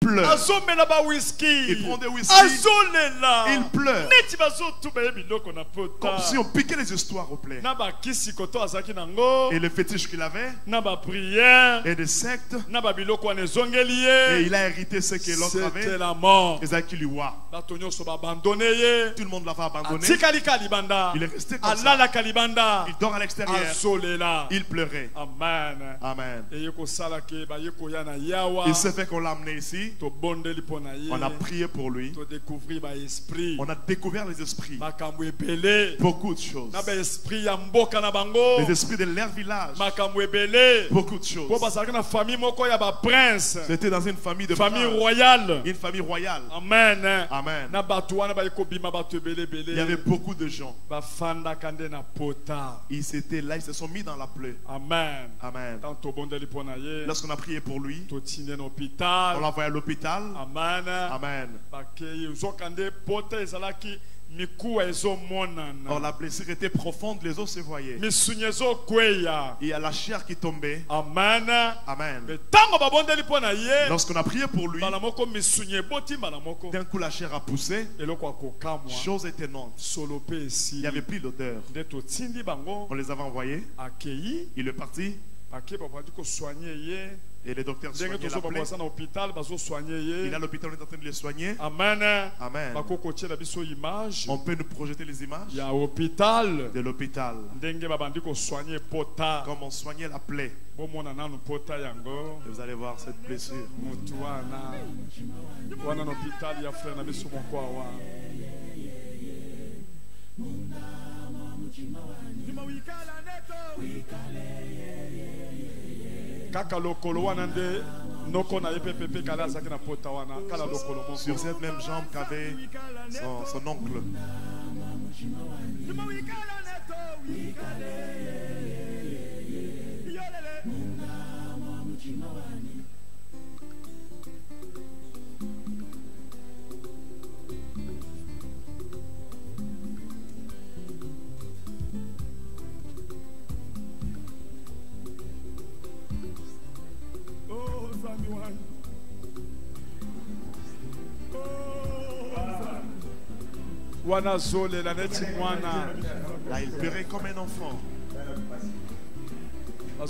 pleure. Il prend des whisky. Il pleure. Comme si on piquait les histoires au plaid. Et le fétiche qu'il avait. Et des sectes. Et il a hérité ce que l'autre avait. C'était la mort. Et ça qui lui voit. Tout le monde l'a fait abandonner. Il est resté comme ça. Il dort à l'extérieur. Il pleurait. Amen. Amen. Il s'est fait qu'on l'a amené ici. On a prié pour lui. On a découvert les esprits. Beaucoup de choses. Les esprits de leur village. Beaucoup de choses. C'était dans une famille de royale. Une famille royale. Amen. Amen. Il y avait beaucoup de gens. Ils étaient là, ils se sont mis dans la plaie. Amen. Amen. Lorsqu'on a prié pour lui, on l'a envoyé à l'hôpital. Amen. Amen. Or la blessure était profonde, les os se voyaient. Il y a la chair qui tombait. Amen. Amen. Lorsqu'on a prié pour lui, d'un coup la chair a poussé. Chose étonnante. Il n'y avait plus d'odeur. On les avait envoyés. Il est parti. Et les docteurs soignaient la plaie. Il est à l'hôpital, on est en train de les soigner. Amen. Amen. On peut nous projeter les images de l'hôpital. Comme on soignait la plaie. Et vous allez voir cette blessure. Sur cette même jambe qu'avait son oncle. Là, il pleurait comme un enfant. On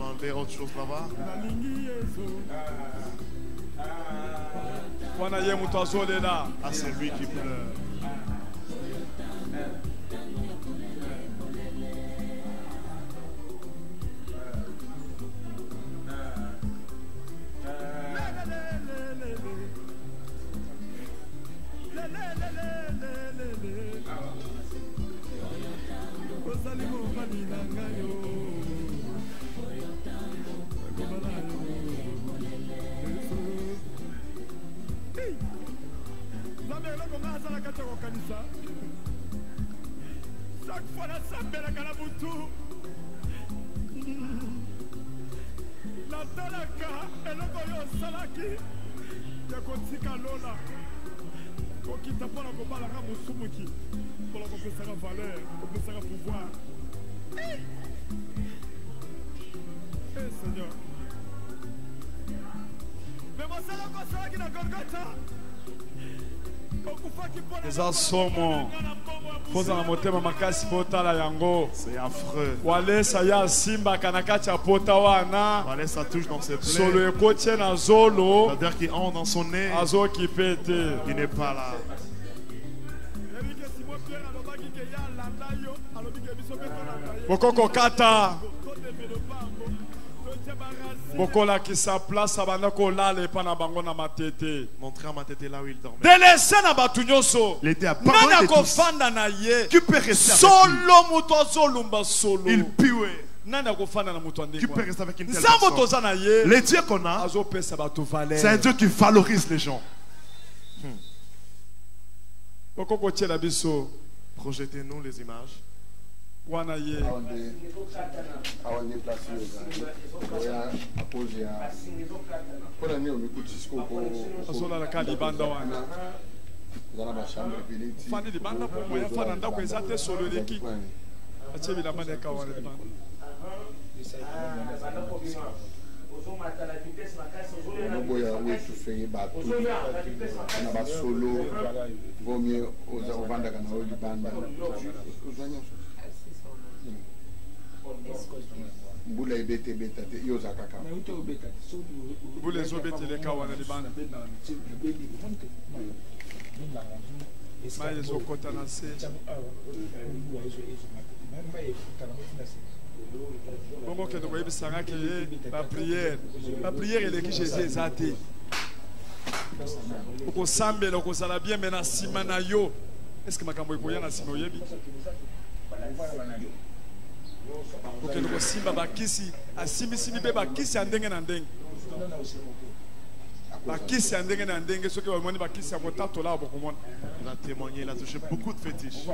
enlevait autre chose là-bas. Ah, c'est lui qui pleure. Chaque fois la sambela kalabutu la talaka eloko yo salaki ya kotika lola kokita pona kobalaka musumuki pona kopesaka valeur kopesaka pouvoir. Eh Seigneur, mais mosala kosalaki na Golgotha c'est affreux. Ça touche dans ses plaies. L'odeur qui entre dans son nez. Il n'est pas là. Bokola qui sa place abana ko lale pana bango na matete. Montrer à matete là où il dormait. Délaissé na batunyoso. Il était à part de tous. Qui peut rester avec lui? Il puait. Qui peut rester avec une telle personne? Les dieux qu'on a, c'est un Dieu qui valorise les gens. Projetez-nous les images. Boya wetu feye bato na basolo vomie ovanda kana olibanda mbula ebete beta te yoza kaka mbula ezobetele ka wana libanda mayi ezokota na se bongo kende koyebisanga ke ye bapriere eleki jésus eza te okosambela okozala bien me na nsima na yo eske makambo ekoya na nsima oyebi okende kosimba bakisi asimbisimi mpe bakisi ya ndenge na ndenge bakisi ya ndenge na ndenge soki bamoni bakisi ya kotatola bokomona. Il a témoigné, il a touché beaucoup de fétiches.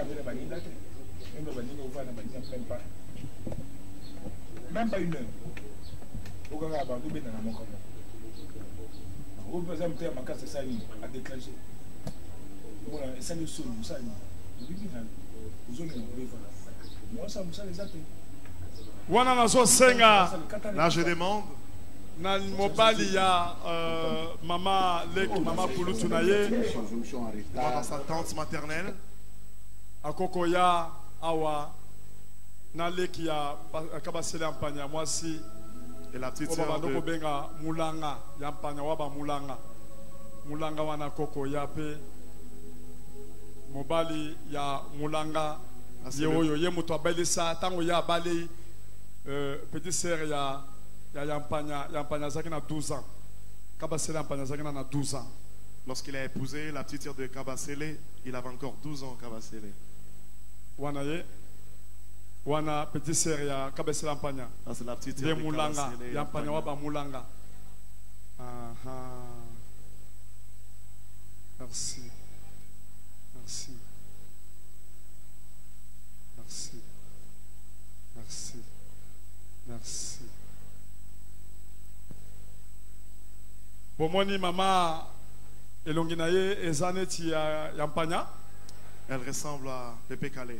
Même pas une heure. Au cas où on va dans mon corps. Au par exemple, ma case c'est ça à déclencher. Voilà, ça le son, ça. Vous avez moi ça les atte. Wana nazo senga. Là je demande na mobali ya mama leki mama pulutu na ye dans sa tante maternelle akoko ya awa na leki ya kabasele ampanya mwasi et la petite sœur de benga mulanga ya ampanya waba mulanga wana koko ya pe mobali ya mulanga ye oyo ye muto abelisa tango ya bale petite sœur ya Yampanya zaki na 12 ans. Kabasele Yampanya zaki na 12 ans. Lorsqu'il a épousé la petite sœur de Kabasele, il avait encore 12 ans Kabasele. Wana petite sœur ya Kabasele Yampanya. C'est la petite sœur de Mulanga, Yampanya waba Mulanga. Merci. Merci. Merci. Merci. Merci. Bomoni mama elonginaye ezaneti ya Yampanya. Elle ressemble à Pepe Kale.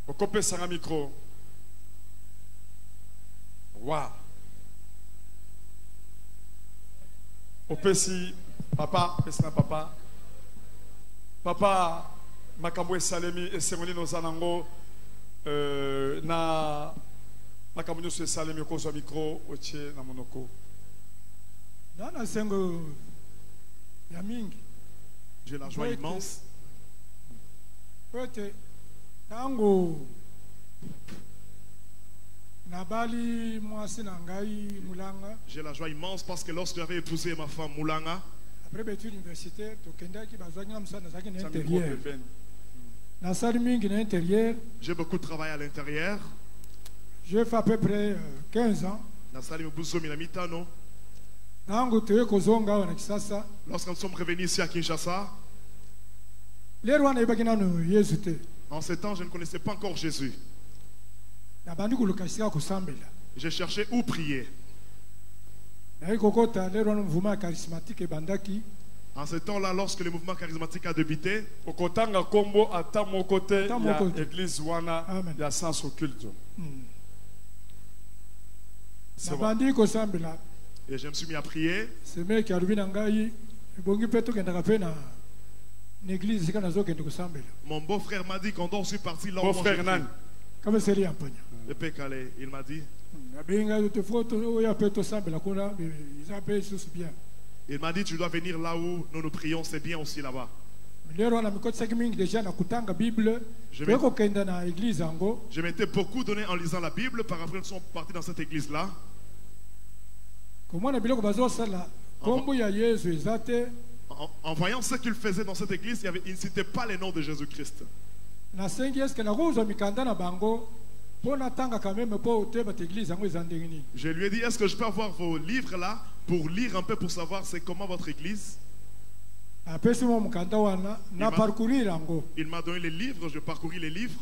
Okope sanga micro. Wow. Opesi papa, pesina papa. Papa makambo esalemi esemoni nozanango na makambo nyonso esalemi okozwa micro otie na monoko. Dana sengo ya mingi. J'ai la joie immense. Kwete tango nabali mwasi na ngai Mulanga. J'ai la joie immense parce que lorsque j'avais épousé ma femme Mulanga, après l'étude universitaire, tokendaki bazanya msana zaki na intérieur. Na sali mingi na intérieur. J'ai beaucoup travaillé à l'intérieur. J'ai fait à peu près 15 ans. Na sali mbuzomi na mitano. Lorsque nous sommes revenus ici à Kinshasa, en ce temps, je ne connaissais pas encore Jésus. J'ai cherché où prier. En ce temps-là, lorsque le mouvement charismatique a débuté, et je me suis mis à prier. Mon beau-frère m'a dit quand on suis parti là. Beau-frère Nan. Le Pécalé, il m'a dit. Il m'a dit tu dois venir là où nous nous prions, c'est bien aussi là-bas. Je m'étais beaucoup donné en lisant la Bible. Par après, nous sommes partis dans cette église-là. En voyant ce qu'il faisait dans cette église, il ne citait pas les noms de Jésus-Christ. Je lui ai dit, est-ce que je peux avoir vos livres là pour lire un peu, pour savoir c'est comment votre église? Il m'a donné les livres, je parcouris les livres.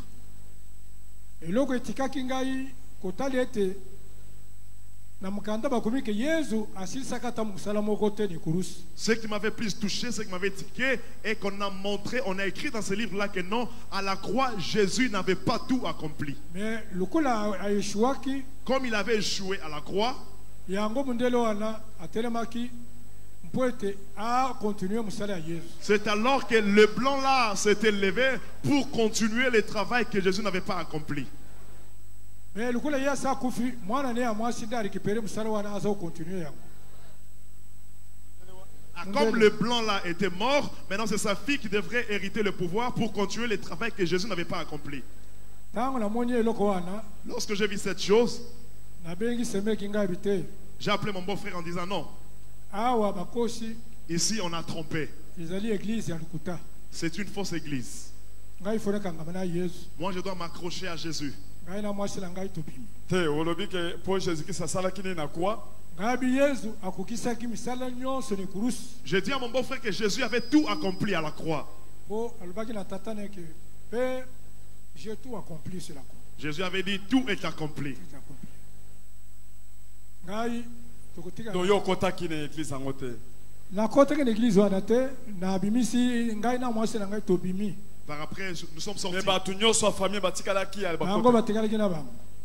Ce qui m'avait plus touché, ce qui m'avait tiqué, et qu'on a montré, on a écrit dans ce livre-là que non, à la croix, Jésus n'avait pas tout accompli. Comme il avait échoué à la croix, c'est alors que le blanc là s'était levé pour continuer le travail que Jésus n'avait pas accompli. Comme le blanc là était mort, maintenant c'est sa fille qui devrait hériter le pouvoir pour continuer le travail que Jésus n'avait pas accompli. Lorsque j'ai vu cette chose, j'ai appelé mon beau-frère en disant non. Ici on a trompé. C'est une fausse église. Moi je dois m'accrocher à Jésus. Je dis à mon beau-frère que Jésus avait tout accompli à la croix. Jésus avait dit tout est accompli. Par après, nous sommes sortis.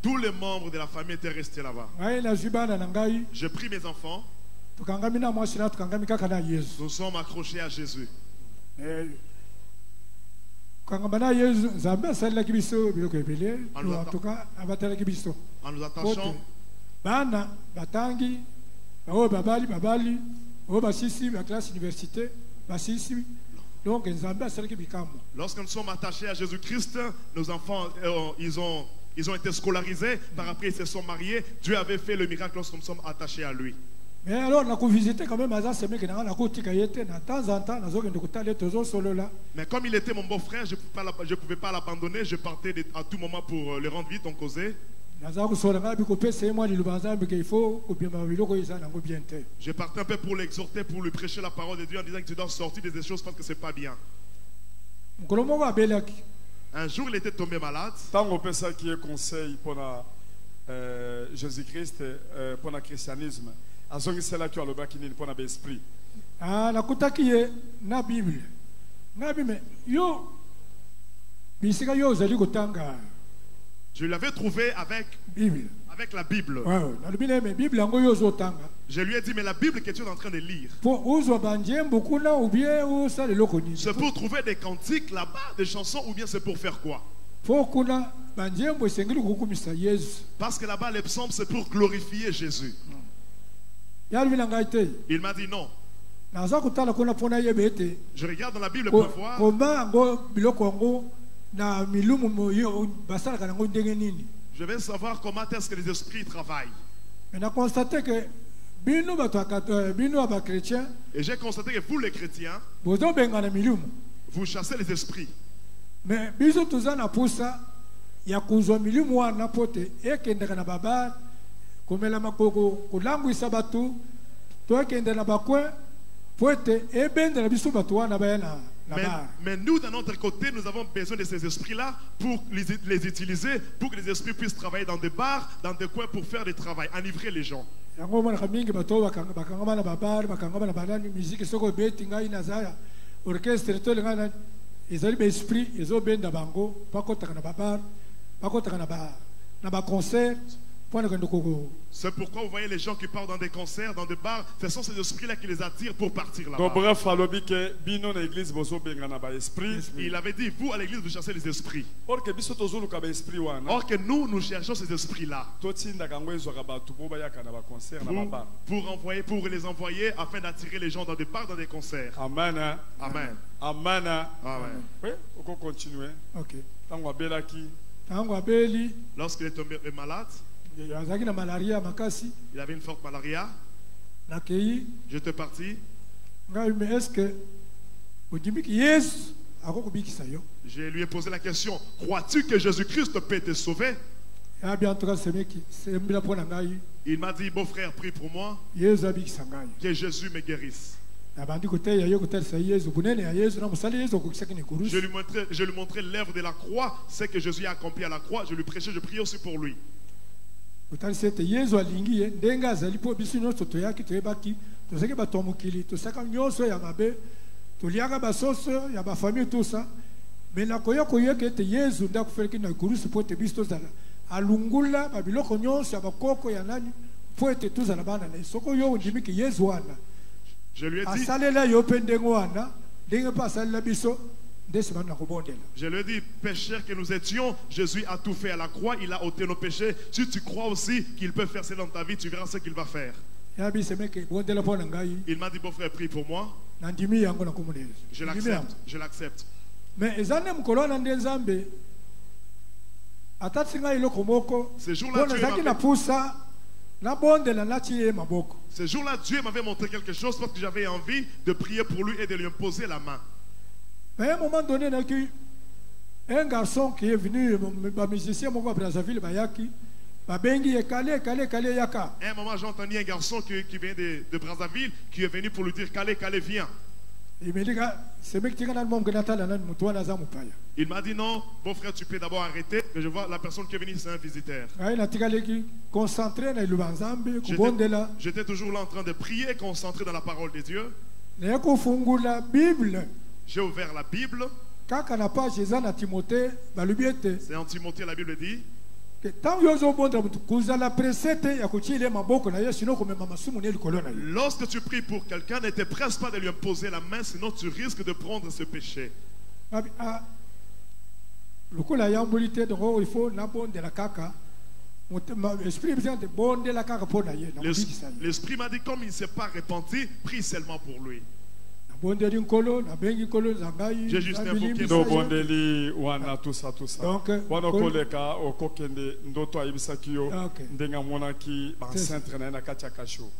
Tous les membres de la famille étaient restés là-bas. J'ai pris mes enfants. Nous sommes accrochés à Jésus. En nous attachant. Lorsque nous sommes attachés à Jésus-Christ, nos enfants, ils ont été scolarisés. Par après, ils se sont mariés. Dieu avait fait le miracle lorsque nous sommes attachés à lui. Mais alors, on a visité quand même Aza Semé, de temps en temps, mais comme il était mon beau-frère, je ne pouvais pas l'abandonner. Je partais à tout moment pour le rendre vite, on causait. Je partais un peu pour l'exhorter, pour lui prêcher la parole de Dieu en disant que tu dois sortir des choses parce que c'est pas bien. Un jour, il était tombé malade. Tant qu'on peut ça qui est conseil pour Jésus-Christ, pour le christianisme. C'est là que tu as le pour l'esprit. Ah, la kota qui est na Bible. Na Bible, yo, bisika yo zali kotanga. Je l'avais trouvé avec la Bible. Je lui ai dit, mais la Bible que tu es en train de lire, c'est pour trouver des cantiques là-bas, des chansons, ou bien c'est pour faire quoi? Parce que là-bas, les psaumes, c'est pour glorifier Jésus. Il m'a dit non. Je regarde dans la Bible pour voir. Je vais savoir comment est-ce que les esprits travaillent. Et j'ai constaté que vous les chrétiens, vous chassez les esprits. Mais mais nous, d'un autre côté, nous avons besoin de ces esprits-là pour les utiliser, pour que les esprits puissent travailler dans des bars, dans des coins pour faire du travail, enivrer les gens. C'est pourquoi vous voyez les gens qui partent dans des concerts, dans des bars, ce sont ces esprits-là qui les attirent pour partir là-bas. Il avait dit, vous à l'église, vous cherchez les esprits. Or que nous cherchons ces esprits-là. Pour les envoyer afin d'attirer les gens dans des bars, dans des concerts. Amen. Amen. Amen. Amen. Oui, on peut continuer. Ok. Lorsqu'il est tombé malade, il avait une forte malaria. J'étais parti. Je lui ai posé la question, crois-tu que Jésus-Christ peut te sauver? Il m'a dit, beau frère, prie pour moi, que Jésus me guérisse. Je lui montrais l'œuvre de la croix, ce que Jésus a accompli à la croix. Je lui prêchais, je priais aussi pour lui. Utanisete Yesu alingi ndenga azali po biso nyonso toyaki toyebaki tozaki bato ya mokili tosaka nyonso ya mabe toliaka basoso ya bafamille tout ça mais nakoya koyeka ete Yesu ndakufeleki na kurusi po ete biso tozala alungula babiloko nyonso ya bakoko ya nani po ete tozala bana na ye soko yo ondimiki Yesu wana asalela yo mpe ndenge wana ndenge mpe asalela biso. Je lui ai dit, pécheurs que nous étions, Jésus a tout fait à la croix, il a ôté nos péchés. Si tu crois aussi qu'il peut faire ça dans ta vie, tu verras ce qu'il va faire. Il m'a dit, bon frère, prie pour moi. Je l'accepte, je l'accepte. Mais ce jour-là, Dieu m'avait montré quelque chose parce que j'avais envie de prier pour lui et de lui imposer la main. Mais à un moment donné, un garçon qui est venu, un musicien à Brazzaville, à un moment, j'ai entendu un garçon qui vient de Brazzaville qui est venu pour lui dire Calais, Calais, viens. Il m'a dit non, bon frère, tu peux d'abord arrêter, que je vois la personne qui est venue, c'est un visiteur. J'étais toujours là en train de prier, concentré dans la parole de Dieu. J'ai ouvert la Bible. C'est en Timothée, la Bible dit lorsque tu pries pour quelqu'un, ne te presse pas de lui imposer la main, sinon tu risques de prendre ce péché. L'esprit m'a dit, comme il ne s'est pas repenti, prie seulement pour lui. J'ai juste invoqué Bondeli wana tout ça. Wana koleka okokende ndoto ayibisaki yo ndenga monaki ba centre na na kati ya kasho.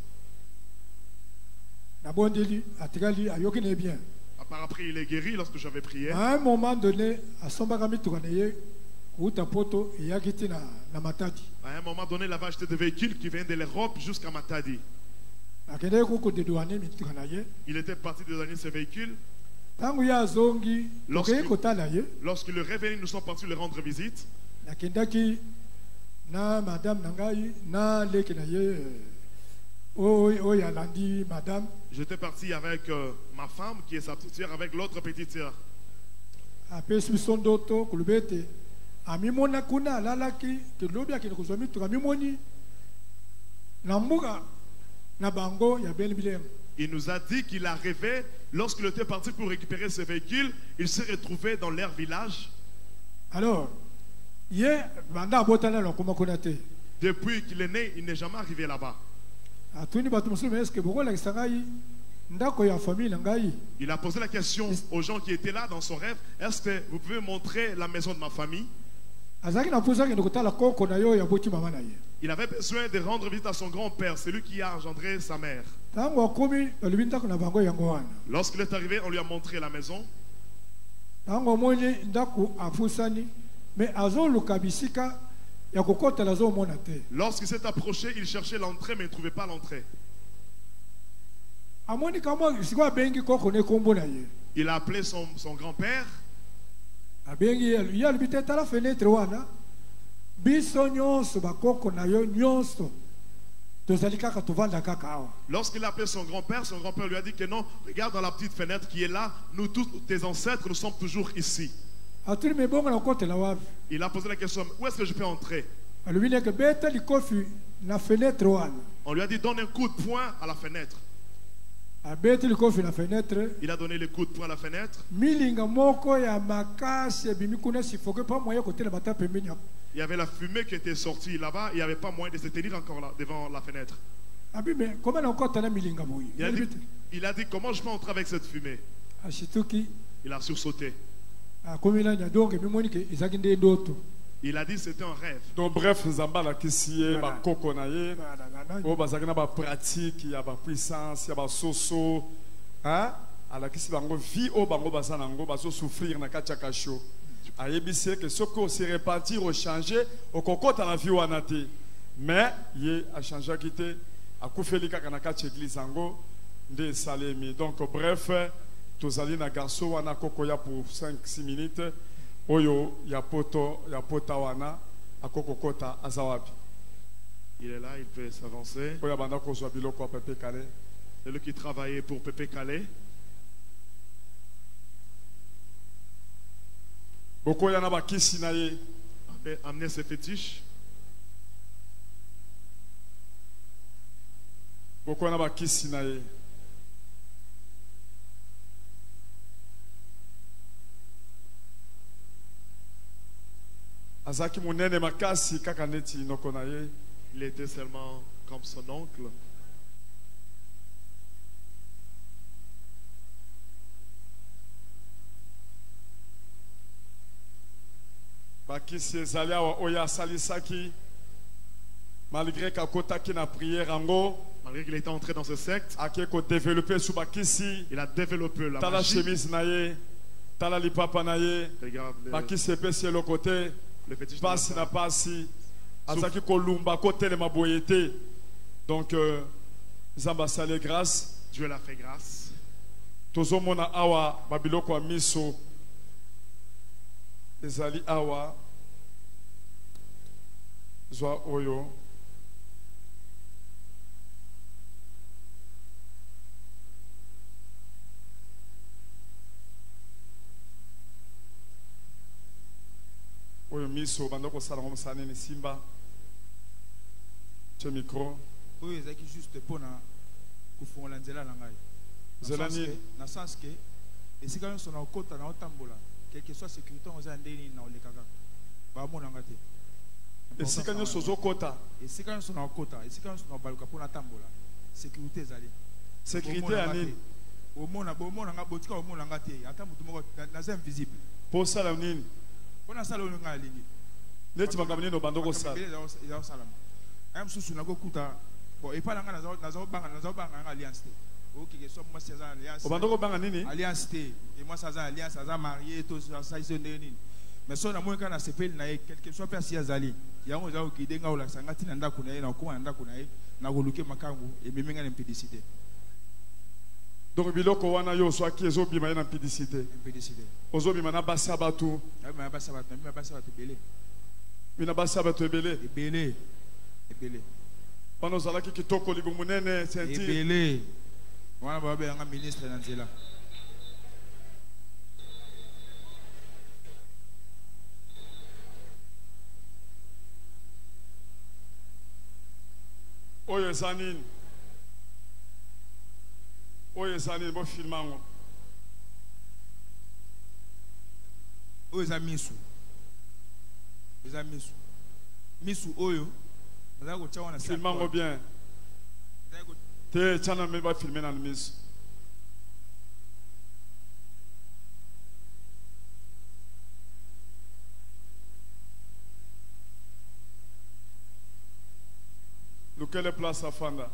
Na bondeli atikali ayoki ne bien. Après il est guéri lorsque j'avais prié. À un moment donné, à Sombagami Touraneye, Uta Poto et Yagiti na Matadi. À un moment donné, il avait acheté des véhicules qui viennent de l'Europe jusqu'à Matadi. Il était parti de donner ses véhicules. Lorsqu'il est revenu, nous sommes partis lui rendre visite. J'étais parti avec ma femme qui est sa petite sœur, avec l'autre petite sœur. Il nous a dit qu'il a rêvé, lorsqu'il était parti pour récupérer ses véhicules, il s'est retrouvé dans leur village. Alors, depuis qu'il est né, il n'est jamais arrivé là-bas. Il a posé la question aux gens qui étaient là dans son rêve, est-ce que vous pouvez montrer la maison de ma famille? Il avait besoin de rendre visite à son grand-père, celui qui a engendré sa mère. Lorsqu'il est arrivé, on lui a montré la maison. Lorsqu'il s'est approché, il cherchait l'entrée, mais il ne trouvait pas l'entrée. Il a appelé son grand-père. Lorsqu'il a appelé son grand-père lui a dit que non, regarde dans la petite fenêtre qui est là, nous tous, tes ancêtres, nous sommes toujours ici. Il a posé la question, où est-ce que je peux entrer? On lui a dit, donne un coup de poing à la fenêtre. Il a donné le coup de poing à la fenêtre. Il y avait la fumée qui était sortie là-bas. Il n'y avait pas moyen de se tenir encore là, devant la fenêtre. Il a dit, comment je peux entrer avec cette fumée? Il a sursauté. Il a dit c'était un rêve. Donc bref, Zambala Kissie, ba kokonaye, o bazakina ba pratique, ya ba puissance, ya ba soso, hein? Ala Kissie bango vie o bango bazanango bazo souffrir na kachaka show. Ayebise que ce qu'on s'est réparti au changer au kokota la vie wanate. Mais il a changé quitté a koufeli kaka na kacha église ango nde salemi. Donc bref, tozali na garçon wana kokoya pour 5-6 minutes. Oyo ya pota wana akokokota azawapi. Il est là, il peut s'avancer. C'est lui qui travaillait pour Pépé Calais. Amener ses fétiches. Il était seulement comme son oncle. Malgré qu'il était entré dans ce secte, il a développé la magie. Regarde le fétiche. Donc, grâce. Dieu l'a fait grâce. Tozomona awa babiloko miso ezali awa zwa oyo oyo miso bandoko sala ngomsane ni simba ce micro oyo ezaki juste pona kufongola nzela na ngai na sens que esika nyonso na okota na otambola quelque soit sécurité oza ndeni na olekaka bamonanga te esika nyonso ozokota esika nyonso na okota esika nyonso na obaluka mpona tambola sécurité ezali sécurité ya nini bomonanga botika omonanga te ata motu moko naza invisible mpo osala nini mpo nasala oyo ngai alingi neti makambo nini obanda kosala eza kosalama aya mosusu nakokuta bon epai na ngai nazobanga nanga alliance te okeke so mwasi aza alliance obanda kobanga nini alliance te et moi aza alliance aza marié to asalisi ndenge nini mais so namoni kaka na sepeli na ye quelque soit mpe asi azali yango eza kokide ngai olakisa ngai ntina ndako na ye na okóma na ndako na ye nakoluke makangu ememi ngai na impudicité. Donc biloko wana yo swaki ezobima ye na impudicité ozobima na basi ya bato mina basi ya bato ebele mina basi ya bato ebele wana ozalaki kitoko libu monene ebele wana babelanga ministre na nzela oyo eza nini bofilma yango oyo eza misu oyo naza kotia wana filma yango bien te tiana me bafilme na misu lukele place afanda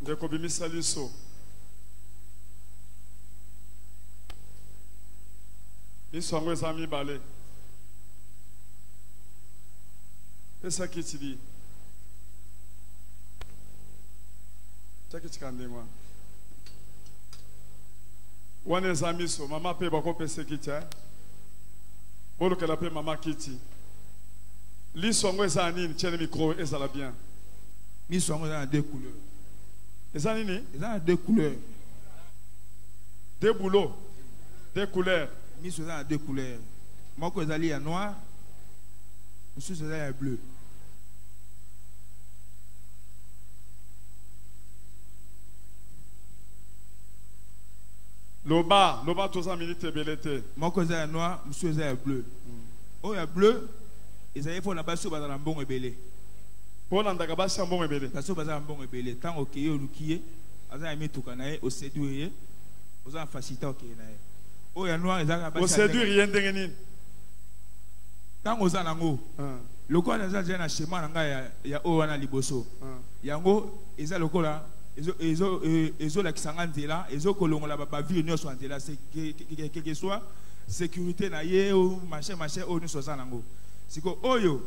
ndeko bimisa liso liso yango eza mibale pesa kiti di tia kiti ka ndenge wana eza miso mama mpe bakopesa kiti bolukela mpe mama kiti liso yango eza nini tiene micro ezala bien miso yango eza na deux couleurs eza nini eza na deux couleurs deux boulots deux couleurs miso eza na deux couleurs moko ezali ya noir mosusu eza ya bleu loba toza minute ebele te moko eza ya noir mosusu eza ya bleu oyo ya bleu ezali mpona basi oyo bazala mbongo ebele bolandaka basi ya mbongo ebele basi oyo bazala mbongo ebele ntango okeye oluki ye aza na mituka na ye oséduire ye oza na facilité okeye na ye oyo ya noir ezalaka basi oséduire ye ndenge nini ntango oza nango lokola eza deja na schéma na ngai ya oyo wana liboso yango eza lokola ezolakisa nga nzela ezokolongola bavile nyonso ya nzela quelque soit sécurité na ye machin oyo nyonso aza nango siko oyo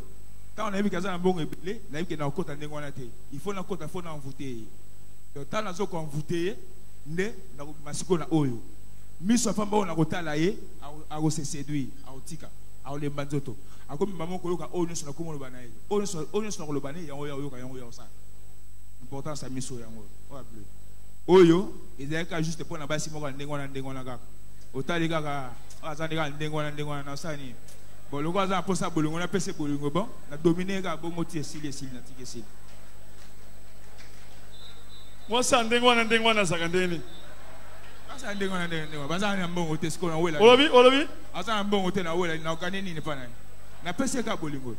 ntango nayebi ke aza na mbongo ebele nayebi ke na okota ndenge wana te il faut nakota fo na envoute ye donc ntango nazokoenvoute ye nde nakobima sikoyo na oyo miso femme on a kotala ye a se séduire a otika a le banzoto a comme maman ko yoka onyo so na ko mo lobana ye onyo so na ko lobana yango yoka yango ya sa important ça miso yango o bleu oyo ezaka juste pour na basi moko ndengona kaka otali kaka azandika ndengona na sani bon le gars a posé bolongo na pese bolongo bon na dominer ka bongo ti esili na tike esili moi ça ndengona zakandeni asa ndengona baza na mbongo te siko na wela olobi asa na mbongo te na wela na kanini ni pana na pese ka bolongo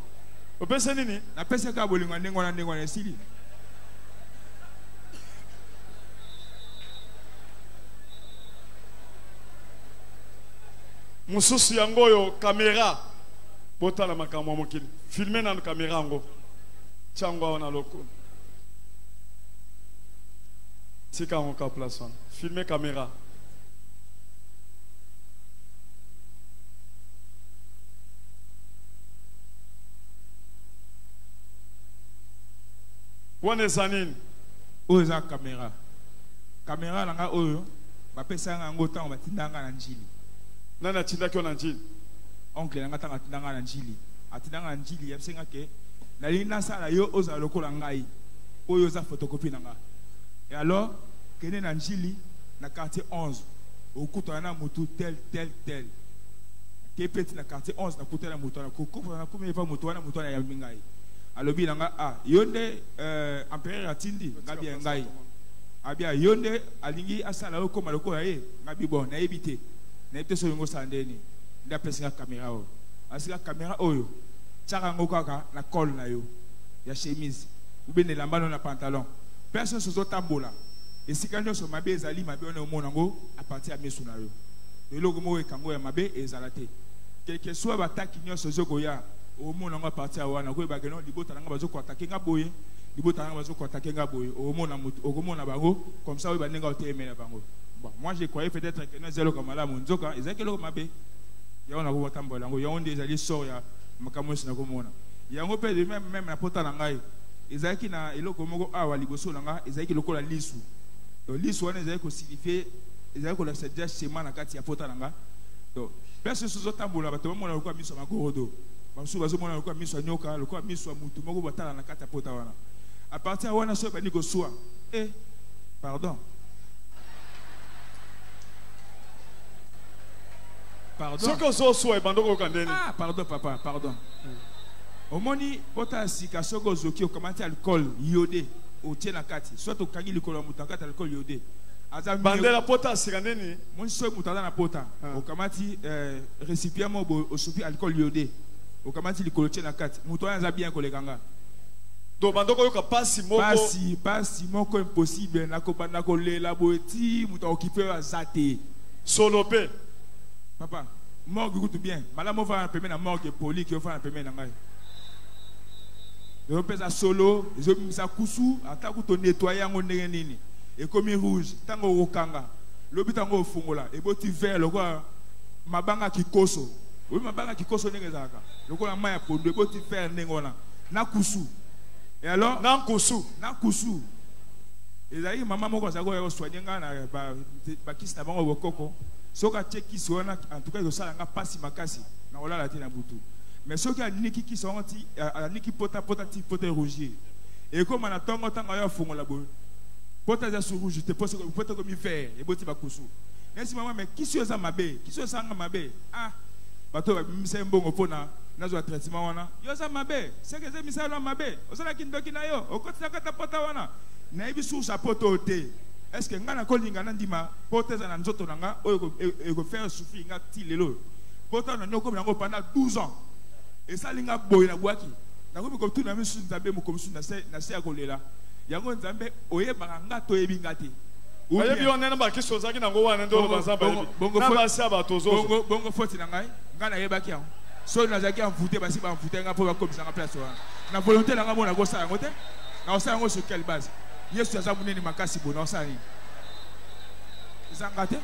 o pese nini na pese ka bolongo ndengona esili mususu yango oyo caméra botala makambo ya mokili filme na caméra yango tiango awa na loko tika yango ka place wana filme caméra wana eza nini oyo eza caméra nanga oyo bapesanga yango ntango batindanga na njili nani atindaki yo na njili oncle nanga ntango atindanga na njili atindanga na njili yabisenga ke nalingi nasala yo ozala lokola ngai oyo oza photocopie nanga et alors kende na njili na quartier 11 okutana na mutu tel ke peti na quartier 11 nakutana na mutu wana kokopana na kumi eva mutu wana yambi ngai alobi nanga yo nde empereur atindi ngabi ya ngai abia yo nde alingi asala yo koma lokola ye ngabi bon nayebi te nayebi so yongo sandeni nda pesinga caméra oyo asika caméra oyo tiaka yango kaka na col na yo ya chemise ube ne lambano na pantalon personne sozotambola esika nyonso mabe ezali mabe wana omona yango apartir ya misu na yo eloko moko ekango ya mabe ezala te quelque soit bataki nyonso ozokoya omona yango apartir ya wana koyebake no libota nanga bazokoatake nga boye libota nanga bazokoatake nga boye okomona bango comme ça oyeba ndenge otelemela bango. Bon, moi je croyais peut-être que nous allons comme là mon nzoka ezaki eloko mabe ya ona ko tambola yango yango nde ezali sort ya makambo sina komona yango pe de même na pota na ngai ezaki na eloko moko awa liboso na ngai ezaki lokola lisu donc lisu wana ezaki ko signifier ezaki ko la sedja sema na kati ya pota na ngai donc personne sozo tambola bato bamona lokola miso makorodo bamusu bazomona lokola miso nyoka lokola miso mutu moko batala na kati ya pota wana à partir wana so bani ko soa pardon. Ah, pardon, papa, pardon. Au moni, pota sika soko zoki o kamati alcool iodé au tien na kati. Soit au kangi likolo mutangata alcool iodé. Bandela pota sika neni? Mon so mutanda na pota. Au kamati récipient mo au soupi alcool iodé. Au kamati likolo tien na kati. Mutoya za bien kolekanga. Do bandoko yoka pasi moko. Pasi moko impossible na ko banda ko lela boeti muta occupé wa zate. Solope. Papa, morgue goûte bien. Madame, on va un peu na morgue poli qui on va un peu na ngai. Je pèse à solo, je me sa kusu, attaque to nettoyer ngo ndenge nini. Et comme rouge, tango okanga. Lobi tango ofungola, et boti vert le quoi mabanga kikoso. Oui, mabanga kikoso ndenge zaka. Le quoi maya pondo, et boti vert ndenge na. Na kusu. Et alors na kusu. Et là, maman moko zago yo soigner nga na ba kisi na bango bokoko. Soka cheki sona en tout cas yo sala nga pasi makasi na olala te na butu mais soka niki ki sonti niki pota ti pota rouge et comme na tongo tanga yo fungola bo pota za sur rouge te pota comme vert et boti bakusu nesi maman mais qui so za mabe qui so sanga mabe bato ba mise mbongo pona nazo traitement wana yo za mabe c'est que ze misala mabe osala kindoki na yo okotisa kata pota wana na ibisu sa poto te. Est-ce que ngana kolinga ndima poteza na nzoto nanga oyo ego faire souffrir nga ti lelo pota na nyoko nango pendant 12 ans et ça linga boy na bwaki na ko ko tuna misu nzambe mo komisu na se akolela yango nzambe oyeba nga to yebi ngati oyebi onena ba kiso zaki nango wana ndo bazamba yebi na basi abatozo bongo foti na ngai ngana yebaki yango so na zaki envoûté basi ba envoûté nga po ba komisa nga place wana na volonté nanga mo na go sa yango te na osa yango sur quelle base Yesu azamuneni makasi bona osani. Zangate?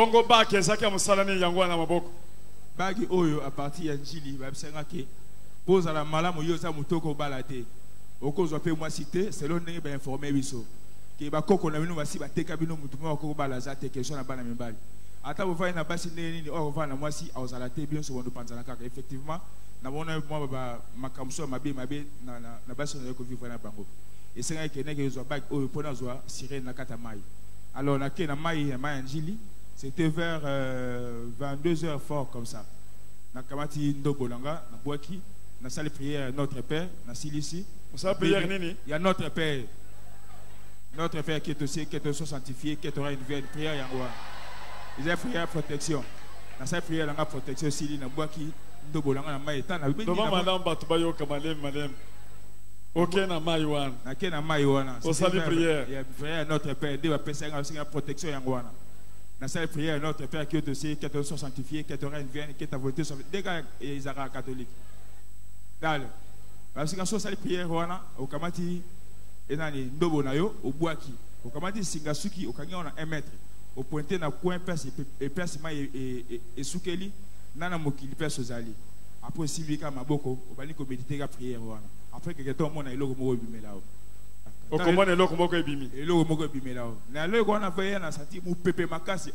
bongo baki ezaki ya musalani yango na maboko bagi oyo a partir ya njili babisenga ke poza la malamu yo za mutoko balate okozwa pe moi cité selon ndenge ba informer biso ke ba koko na bino basi bateka bino mutu mo ko balaza te question na bana mibali ata bo vai na basi nini o va na moi si ozala te bien so bondo panzana kaka effectivement na bona moi ba makamso mabe na basi na ko vivre na bango et c'est que neke zo bag oyo pona zo sirene na kata mai alors na ke na mai njili c'était vers 22h fort comme ça na kamati ndobolanga na boaki na salle prière notre père na silisi salle prière nini il y a notre père qui est aussi sanctifié qui aura une prière yango ils ont prière protection na salle prière la protection sili na boaki ndobolanga na maïta na devant madame batubayo kamalem OK na maiwana na ke na maiwana au salle prière il y a prière notre père de la protection yango wana na salle prière notre père qui est aussi sanctifié qui aura une qui est voté sur des gars ils sont catholiques dale parce que salle prière wana okamati enani ndobo na yo obwaki okamati singasuki okangi na 1 mètre au pointer na coin perce et soukeli nana mokili perce ozali après silika maboko obali ko méditer ka prière wana après que tout le monde a eloko moko bimela o komona eloko moko ebimi na eloko wana veille na senti mu pepe makasi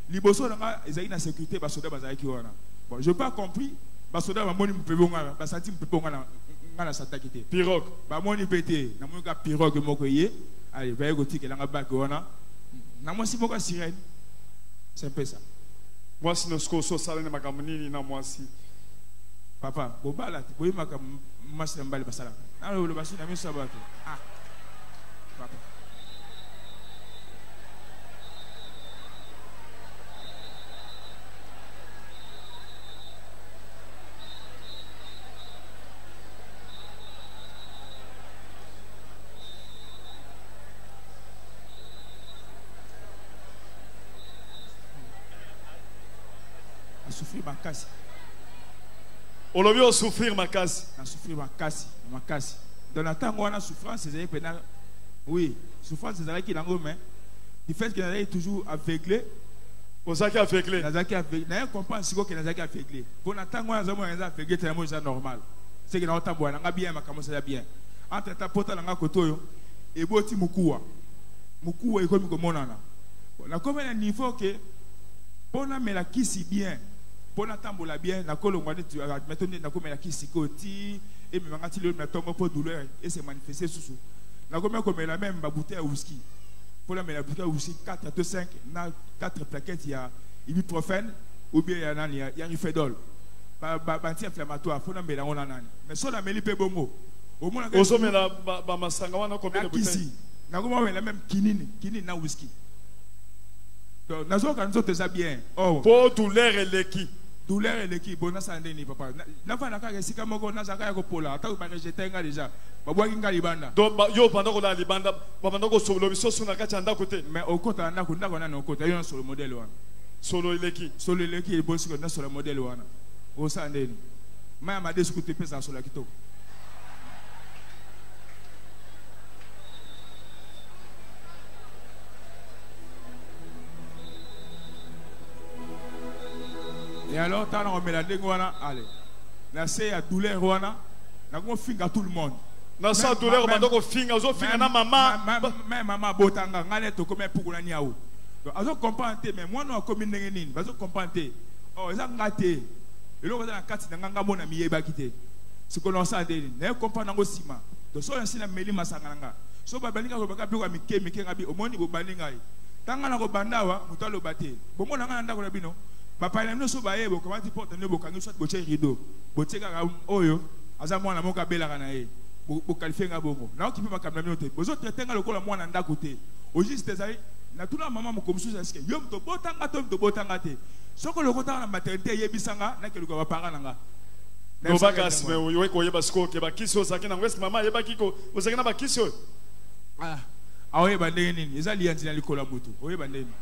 liboso nga ezali na sécurité ba soda bazali ki wana bon je pas compris ba soda ba moni mu pepe nga ba senti mu pepe nga na satakité pirogue ba moni pété na moni ka pirogue moko yé allez veille ko tikela nga ba ko wana na mo si moko sirène c'est un peu ça moi si nosko so sala na makamuni na moi si papa bobala ti boyi makam masira mbali basala na lo basu na miso bato papa a souffrir makasi olobi o souffrir makasi na souffrir makasi dans la temps où on a souffrance c'est pénal oui souffrance c'est ça qui lango mais du fait que est toujours aveuglé osaki aveuglé nazaki aveuglé na comprendre siko que nazaki aveuglé pour na temps où on a aveuglé tellement c'est normal c'est que na otambo na bien makambo ça bien entre ta pota na kotoyo et boti mukuwa ikomi komonana na comme un niveau que pona mela kisi bien pona tambola bien na kolongwa tu maintenant na komela kisi koti et me mangati le na tongo pour douleur et se manifester sous na komela même ba bouteille à whisky pour la mela bouteille à whisky 4 à 5 na 4 plaquettes il y a ibuprofène ou bien il y a rifedol ba anti-inflammatoire pour la mela on nani mais so la meli pe bongo au moins ozo mela ba masanga wana combien de bouteilles na komela même kinini na whisky donc nazo kanzo te ça bien pour douleur et l'équipe douleur et l'équipe bon ça ndeni papa na fa na ka esika moko na zaka ya ko pola ata ba rejeter nga déjà ba bwa kinga libanda donc yo pendant ko la libanda ba pendant ko solo biso suna ka chanda côté mais au côté na ko ndako na no côté yo solo modèle wana solo l'équipe e bosi ko na solo modèle wana o ça ndeni ma desu ko te pesa solo kitoko et alors, tu as mis la langue, allez. Là, c'est la douleur, na ko finga tout le monde. Na sa douleur, on ko finga, zo finga na maman. Même maman botanga, ngale to comme pour la niaou. Donc, azo comprendre, mais moi non comme nini, bazo comprendre. Oh, ça ngate. Et là, on a kati na nganga mona miyeba kité. Ce que l'on sait, ne comprendre ngo sima. Donc, so yansi na meli masanganga. So ba balinga ko baka bi ko mike ngabi omoni bo balinga. Tanga na ko bandawa, mutalo bate. Bomo na ngana ndako na bino. Papa na so ba yebo comment tu portes ne bokangi soit boche rideau bocheka oyo aza mwana moka bela kana ye bo qualifier nga bongo na okipe makamna miote bozo traiter lokola mwana ndako te o juste ça na tuna mama mo komsu ça ske yom to botanga te soko lokota na maternité yebisanga na keluka ba parana nga no bakas me yo ko yeba sko ke ba kiso sa kina west mama yeba kiko ozakina ba kiso awe bandeni nini ezali yanti na likola mutu oye bandeni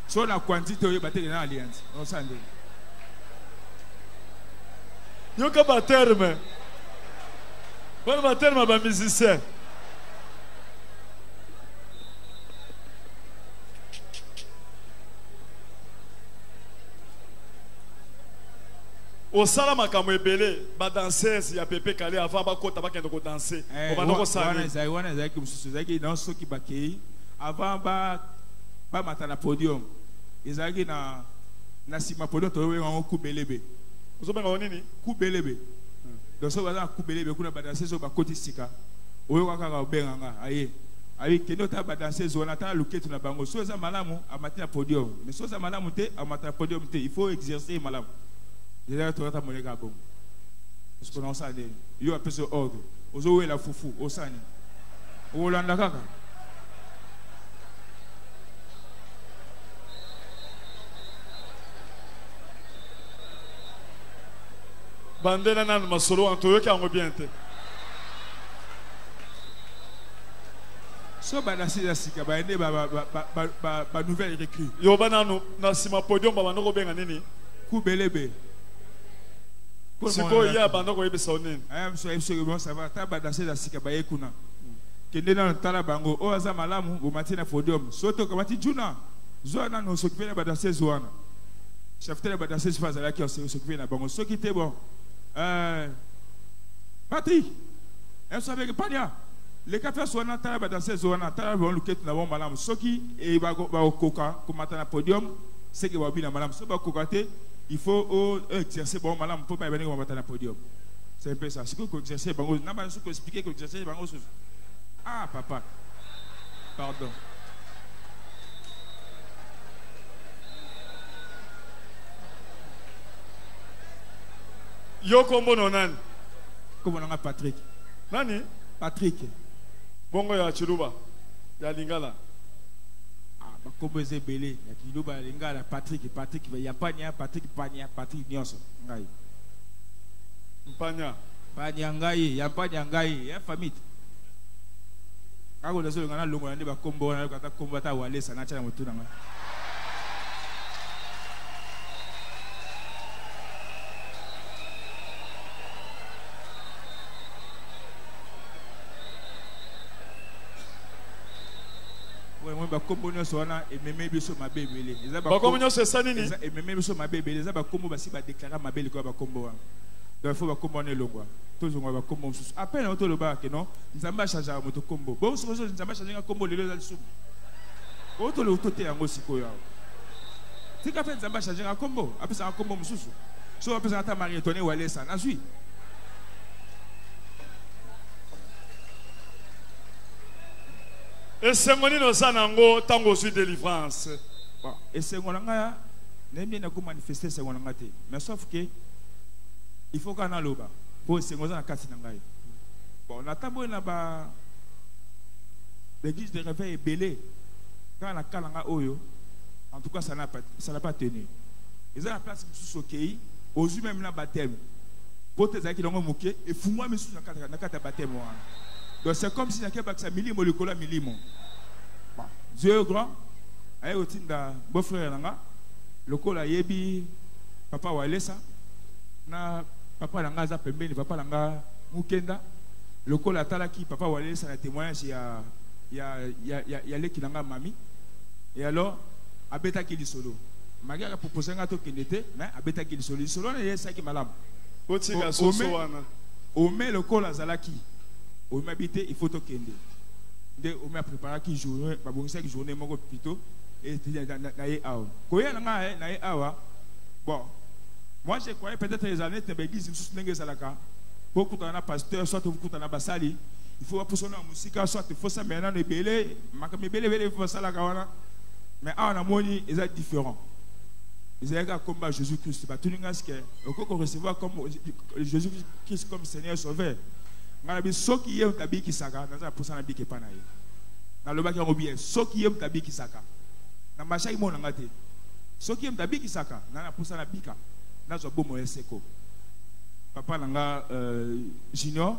so la quantité oyo bateli na alliance on sande yo ka ba terme ba musicien Au salama comme ebele, ba danseuse ya Pepe Kale avant ba kota ba kendo ko danser. On va donc saluer. Wana zaki mususu zaki dans ce qui bakei avant ba matana podium. Ezaki na sima podium to we ngoko kubelebe. Ozo benga nini? Kubelebe. Donc so ba kubelebe kuna ba danseuse ba koti sika. Oyo kaka obenga nga aye. Ayi kendo ta ba danseuse wana ta luketu na bango. So za malamu amatina podium. Mais so za malamu te amatina podium te. Il faut exercer malamu. Je vais te dire mon gars bon. Parce qu'on a ça des. Il y a un peu de ordre. Aux eaux et la foufou, au sani. Au Hollande kaka. Bandela nan masolo antoyo ki ango bien te. So banasi da sika ba ende ba nouvelle recrue. Yo banano na sima podium ba banoko benga nini? Kubelebe. Siko ya bandoko yebe sonene. Ayam so absolument ça va ta ba danser da sika ba yekuna. Kende na tala bango o aza malamu bo matina podium. Soto kamati juna. Zona no s'occuper na ba danser zoana. Chef tele ba danser phase là qui s'occuper na bango. So qui était bon. Patrick. Elle savait que pania. Les cafés sont en train de danser zoana. Tala bon luket na bon malamu. So qui e ba koka ko matana podium. C'est que ba bi na malamu. So ba kokate. Il faut exercer bon malam pour pas venir au matin à podium. C'est un peu ça. C'est que exercer bango. N'a pas expliquer que exercer bango. Ah papa. Pardon. Yo kombo nonan. Comment on a Patrick? Nani? Patrick. Bongo ya Chiluba. Ya Lingala. Comme c'est belé, il y a des gens Patrick, il y a Pania, Patrick Pania, Patrick Nyonso. Pania. Pania Ngai, il y a Pania Ngai, il y a famille. Quand on a dit que l'on a dit que combo, on a dit que combo ta wale, ça n'a pas été nanga. Bakombo nyonso wana ememe biso mabe ebele eza bakombo nyonso esani nini ememe biso mabe ebele eza bakombo basi badéclara mabe likolo bakombo wana donc faut bakombo wana elongwa tozongwa bakombo mosusu apena oto lobaka ke non nzambe achangeaka moto kombo bon sokoso nzambe achangenga kombo lelo eza lisumu oto lo tote yango sikoyo awa tika mpe nzambe achangenga kombo apesaka kombo mosusu so apesaka ata marie étonné walesa nazwi et c'est mon innocent tango sur délivrance. Et c'est mon langage, n'aime bien manifester c'est mon langage. Mais sauf que il faut qu'on a l'oba pour c'est mon langage kasi nangai. Bon, on attend bon là-bas. L'église de réveil est belée. Quand on a kalanga oyo, en tout cas ça n'a pas tenu. Ils ont la place sous sokeyi, aux yeux même la baptême. Pour tes amis qui l'ont moqué et fous-moi mais sous la carte baptême. Donc c'est comme si il y a quelqu'un qui milimo le cola milimo. Dieu est grand. Aïe au tinda beau frère nanga. Le cola yebi papa walesa. Na papa nanga za pembeni papa nanga mukenda. Le cola talaki papa walesa na témoignage ya leki nanga mami. Et alors abeta ki lisolo. Maga proposé nga to kendete mais abeta ki lisolo. Lisolo na yesa ki malam. Otinga soso wana. Ome le cola zalaki. Au m'habiter, il faut te kende. On m'a préparé qui journée, ma bonne qui journée mon plutôt et naïe awa. Koya nanga naïe awa. Bon, moi je croyais peut-être les années te l'église nous soutenir salaka. Beaucoup t'en a pasteur, soit beaucoup t'en a basali. Il faut pour sonner en musique, soit il faut ça maintenant les belé, ma comme belé faut salaka wana. Mais en amoni, ils sont différents. Ils ont un combat Jésus-Christ. Bah tout le monde que qu'on recevoir comme Jésus-Christ comme Seigneur Sauveur. Nganabi soki yem tabi kisaka naza posa na bike pana ye na loba ki ngobie soki yem tabi kisaka na mashai mo ngate soki yem tabi kisaka na posa na bika na zo bomo eseko papa nanga junior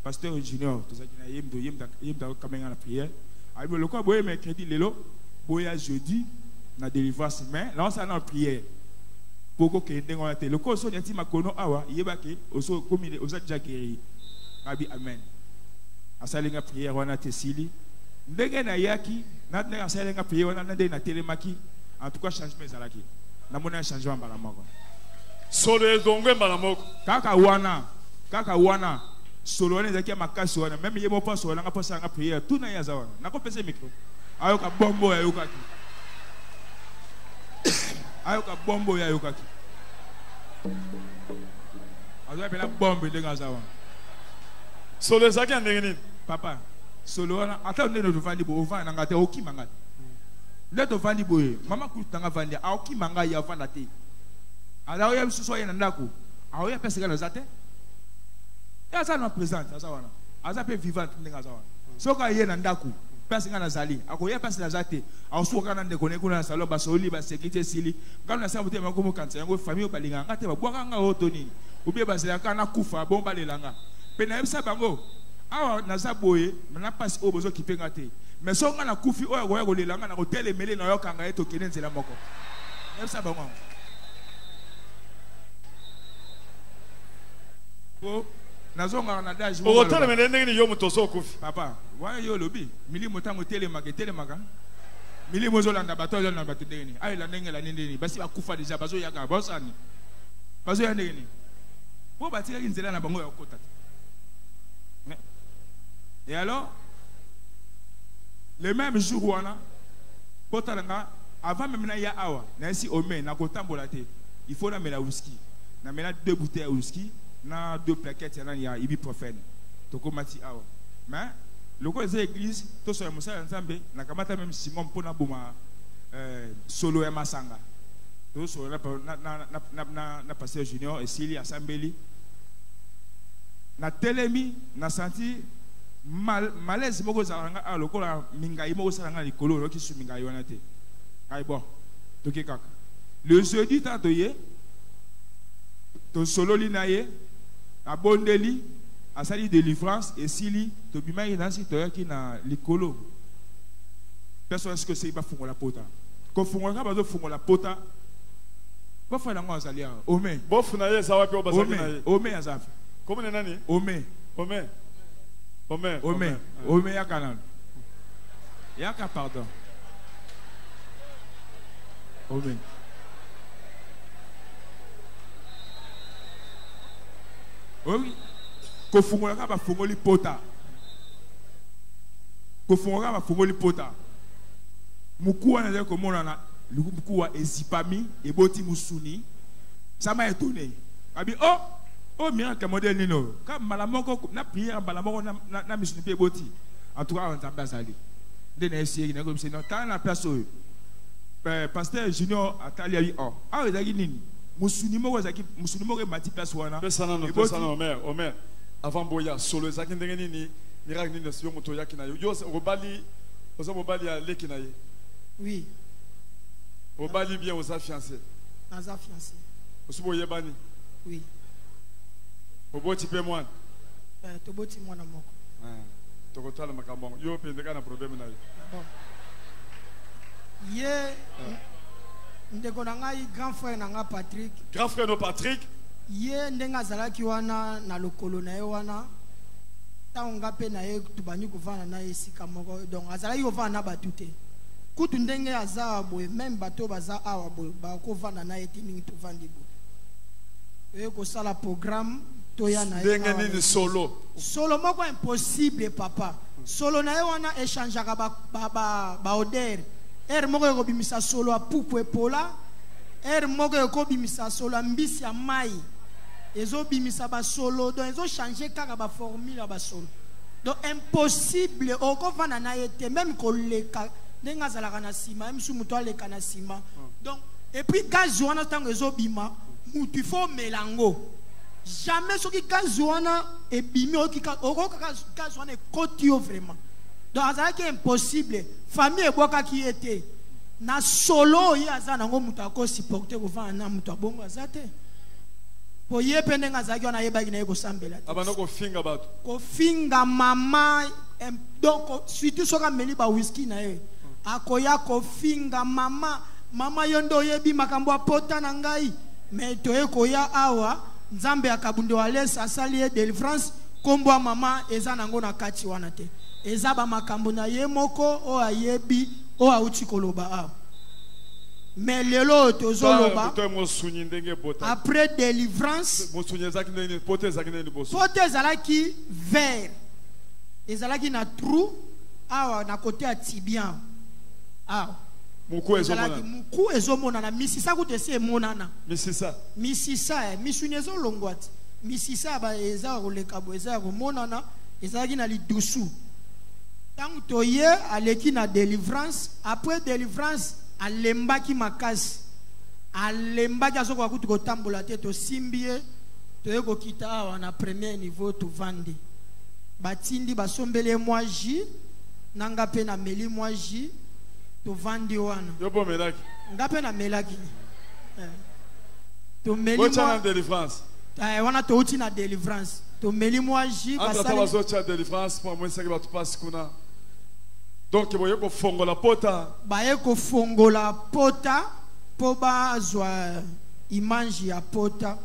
pasteur junior to zaki na yem da kamenga na prière aibo loko boye mercredi lelo boya jeudi na délivrance mais là on s'en en prière poko kende ngona te loko so nyati makono awa yebake oso komile oza déjà guéri. Abi amen. Asalinga prière wana tesili. Ndenge na yaki, na asalinga prière wana ndenge na telemaki. En tout cas changement ezalaki. Na mona changement mbala moko. Solo ezongwe mbala moko. Kaka wana. Solo wana ezaki makasi wana. Même yemo pas solo nga posa nga prière. Tout na yaza wana. Nako pese micro. Ayoka bombo ya yokaki. Ayoka bombo ya yokaki. Azoya pela bombe ndenga za wana. Solo ezaki ndenge nini? Papa, solo wana ata ndeno tofandi bo ovana ngate okimanga. Leto vandi boye, mama kutanga vandi, aoki manga ya vanda te. Ala oya biso ya ndako, aoya pesa kana zate. Ya za na présente, za wana. Aza pe vivante ndinga za wana. Soka ye na ndako, pesa kana zali, akoya pesa na zate, aosu kana ndeko ne kuna salo basoli ba sécurité sili. Kana na sabote mango kanza yango famille balinga ngate ba bwaka nga otoni. Ubie basela kana kufa bomba lelanga. Pena yebisa bango. Awa naza boye, na passe o bozo kipenga te. Mais si on a koufi oya goya golelanga na hotel emele na yokanga eto kene nzela moko. Yebisa bango. Po nazonga na daji. O hotel emele ndenge yo mutoso koufi. Papa, wa yo lobi, milimo tango telemaka. Milimo zolanda bato zolanda bato ndenge. Ayi la ndenge la ndenge. Basi ba kufa déjà bazo yaka bosani. Bazo ya ndenge. Po batira nzela na bango ya kota. Et alors le même jour avant même na ya awa na si ome na kotambola te il faut na mela whisky na mela 2 bouteilles de whisky na 2 plaquettes ya ibuprofène to komati awa mais le ko eza église to so musala nzambe na kamata même Simon pona boma solo ya masanga to so na pasteur Junior et Sili Assembly na telemi na senti malaise moko zalanga a lokola mingai moko salanga likolo loki su mingai wana te ay bon toke kaka le jeudi tanto ye to solo li na ye abondeli asali délivrance et sili to bimai na si to yaki na likolo personne est-ce que c'est ba fungola pota ko fungola ba zo fungola pota ba fa na ngo azalia ome bo funa ye sawa pe obasaki na ye ome azafi komo ne nani ome ya kanal. Yaka pardon. Ome. Oui. Kofungola ka ba fungoli pota. Kofungola ba fungoli pota. Mukuwa na zeko mona na mukuwa ezipami eboti musuni. Sama etone. Abi oh miracle modèle nino comme malamoko na prière malamoko na misuni pe boti en tout cas on t'embête ali de na essayer na comme c'est non tant la personne pasteur Junior atali ali oh ah ezaki nini musuni moko mati place wana pesa na Omer avant boya solo ezaki ndenge nini miracle nini sio moto yaki na yo obali ya leki na ye oui obali bien aux fiancés osubo yebani oui Oboti pe mwana. Toboti mwana moko. Tokotala makambo. Yo pe ndeka na problème na yo. Bon. Ye ndeko na ngai grand frère na nga Patrick. Grand frère no Patrick. Ye ndenga zalaki wana na lokolo na ye wana. Ta onga pe na ye tubani kuvana na ye sika moko. Donc azalaki kovana na batute. Kutu ndenge aza boye même bato baza awa boye ba kovana na ye tiningi tovandi boye. Ko sala programme ndenge nini solo moko impossible papa solo na ye wana échangeaka ba odeur moko ekobimisa solo a pupu epola moko ekobimisa solo a mbisi ya mai ezobimisa basolo donc ezochange kaka baformule ya basolo donc impossible okovanda na ye te même koleka ndenge azalaka na nsima misu moto aleka na nsima donc et puis gaz wana ntango ezobima mutu ifo melango jamais soki gaz wana ebimi okokaka gaz wana ekoti yo vraiment donc azalaki impossible famille ebwakaki ye te na solo oyo aza nango moto akosupporte kovanda na moto abongo aza te po ye mpe ndenge azalaki wana ayebaki na ye kosambela te abanda kofinga bato kofinga mama donc surtout soki ameli bawiski na ye akoya kofinga mama yo nde oyebi makambo apota na ngai mais toye koya awa nzambe akabundo alesa asali ye délivrance kombo ya mama eza nango na kati wana te eza ba makambo na ye moko o ayebi o auti koloba awa Mais lelo tozoloba après délivrance pote ezalaki vert ezalaki na trou awa na côté ya tibia awa muku ezomonana misisa kutu esi emonana misisa misuni ezolongwa ti misisa eza koleka bo eza komonana ezalaki na lidusu ntango toye aleki na délivrance après délivrance alembaki makasi alembaki azokoka kutu kotambola te tosimbi ye toye kokita awa na premier niveau tovandi batindi basombeli ye mwa jus nanga mpe na meli mwa jus tovandi wana nga mpe na melaki tomeli wana touti na délivrance tomeli mwa jus donc boye ko fongola pota baye ko fongola pota po bazwa image ya pota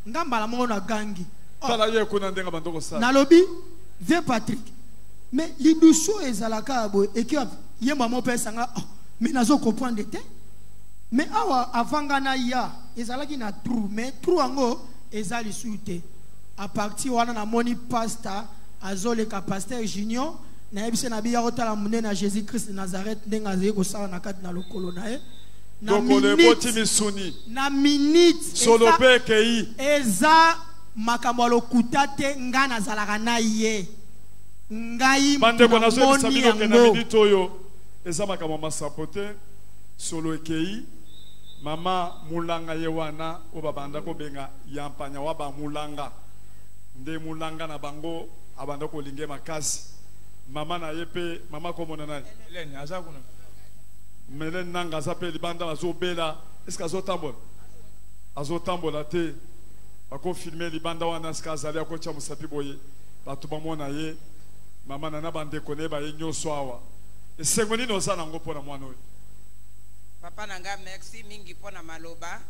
ngambala mo na gangi tala ye kuna ndenga bandoko sa nalobi ve Patrick mais liduso ezalaka bo ekio yemba mo pesa nga mais nazo comprendre te mais awa avanga na ya ezalaki na trou mais trou ango ezali suite à partir wana na moni pasta azole ka pasteur Junior na yebise na biya kotala munene na Jésus Christ de Nazareth ndenga azali kosala na kati na lokolo na ye na minute solo pe kei eza makambo lokuta te nga nazalaka na ye ngai bande kona so sabiko ke na minute oyo eza makambo masapote solo ekei mama mulanga ye wana obabanda ko benga yampanya wa ba mulanga nde mulanga na bango abanda ko linge makasi mama na yepe mama komona nani Hélène aza kuna melen nanga zape libanda azobela est-ce que azotambola te bako filmer libanda wana ska azali akocha musapi boye batu bamona ye mama na bande kone ba yenyo swawa esengoni no sana ngo pona mwana oyo papa nanga merci mingi pona maloba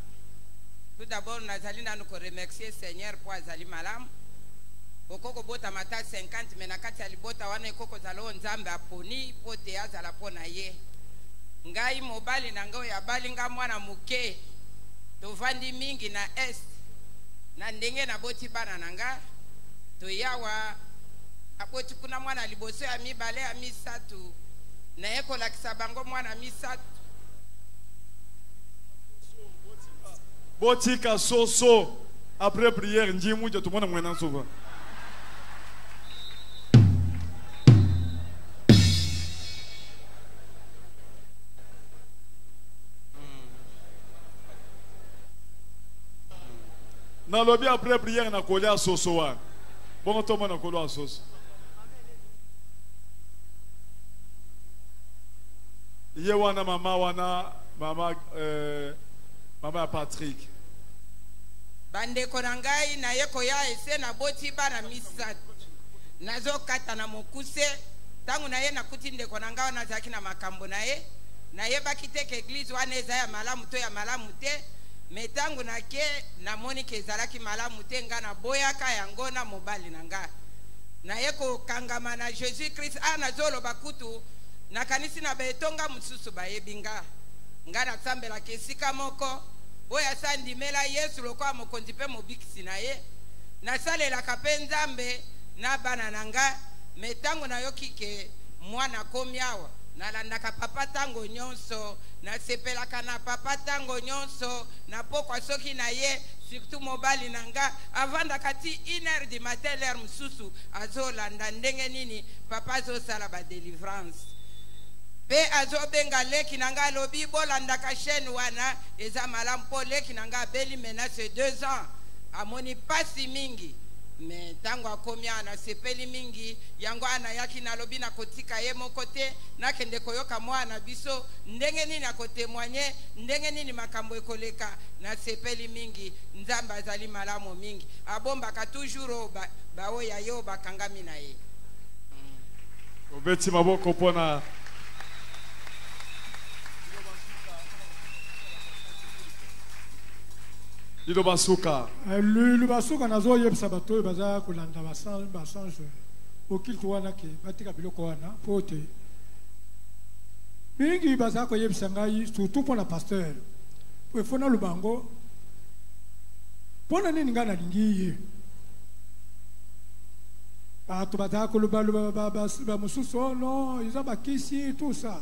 tout d'abord nazali nanu ko remercier Seigneur pour azali malam okoko bota mata 50 mena kati ya libota wana ekoko zalo nzambe aponi pote azala pona ye ngai mobali na ngao ya bali nga mwana muke tovandi mingi na est na ndenge na boti bana nanga to yawa apoti kuna mwana liboso ya mibale ya misatu na eko lakisa bango mwana misatu botika soso après prière njimu je tumona mwena souvent na lobi après prière na koli a soso wa bon to mona kolo a soso ye wana mama mama Patrick bande konangai na yeko ya ese na boti bana misatu nazo kata na mokuse tangu na ye na kutinde konanga na zaki na makambo na ye bakiteke église wana eza ya malamu to ya malamu te metangu na ke na moni ke zalaki malamu te nga na boyaka yango na mobali nanga na yeko kangama na Jésus Christ ana zolo bakutu na kanisi na betonga mususu bayebinga nga na tsambela kesika moko boya sandi mela Yesu lokwa mokonzi pe mobikisi na ye na salela kape nzambe na bana nanga metangu na yokike mwana komiawa nalandaka papa tango nyonso na sepelaka na papa tango nyonso na pokwa soki na ye surtout mobali nanga avandaka ti 1h du matin l'heure mususu azolanda ndenge nini papa azosala ba délivrance pe azobenga leki nanga lobi bolandaka chaîne wana eza malamu po leki nanga beli menace 2 ans amoni pasi mingi mais tango akomi ana sepeli mingi yango ana yaki na lobi na kotika ye moko te nakende koyoka mwana biso ndenge nini akotémoigner ndenge nini makambo ekoleka na sepeli mingi nzambe azali malamu mingi abombaka toujours baoya yo bakangami na ye obeti maboko pona Lido basuka. Lido basuka nazo yebisa bato baza kolanda basange okiltu wana ke batika biloko wana pote mingi baza ko yebisa ngai surtout pour la pasteur po fona lubango pona nini nga nalingi ye bato baza koloba bamosusu non eza bakisi tout ça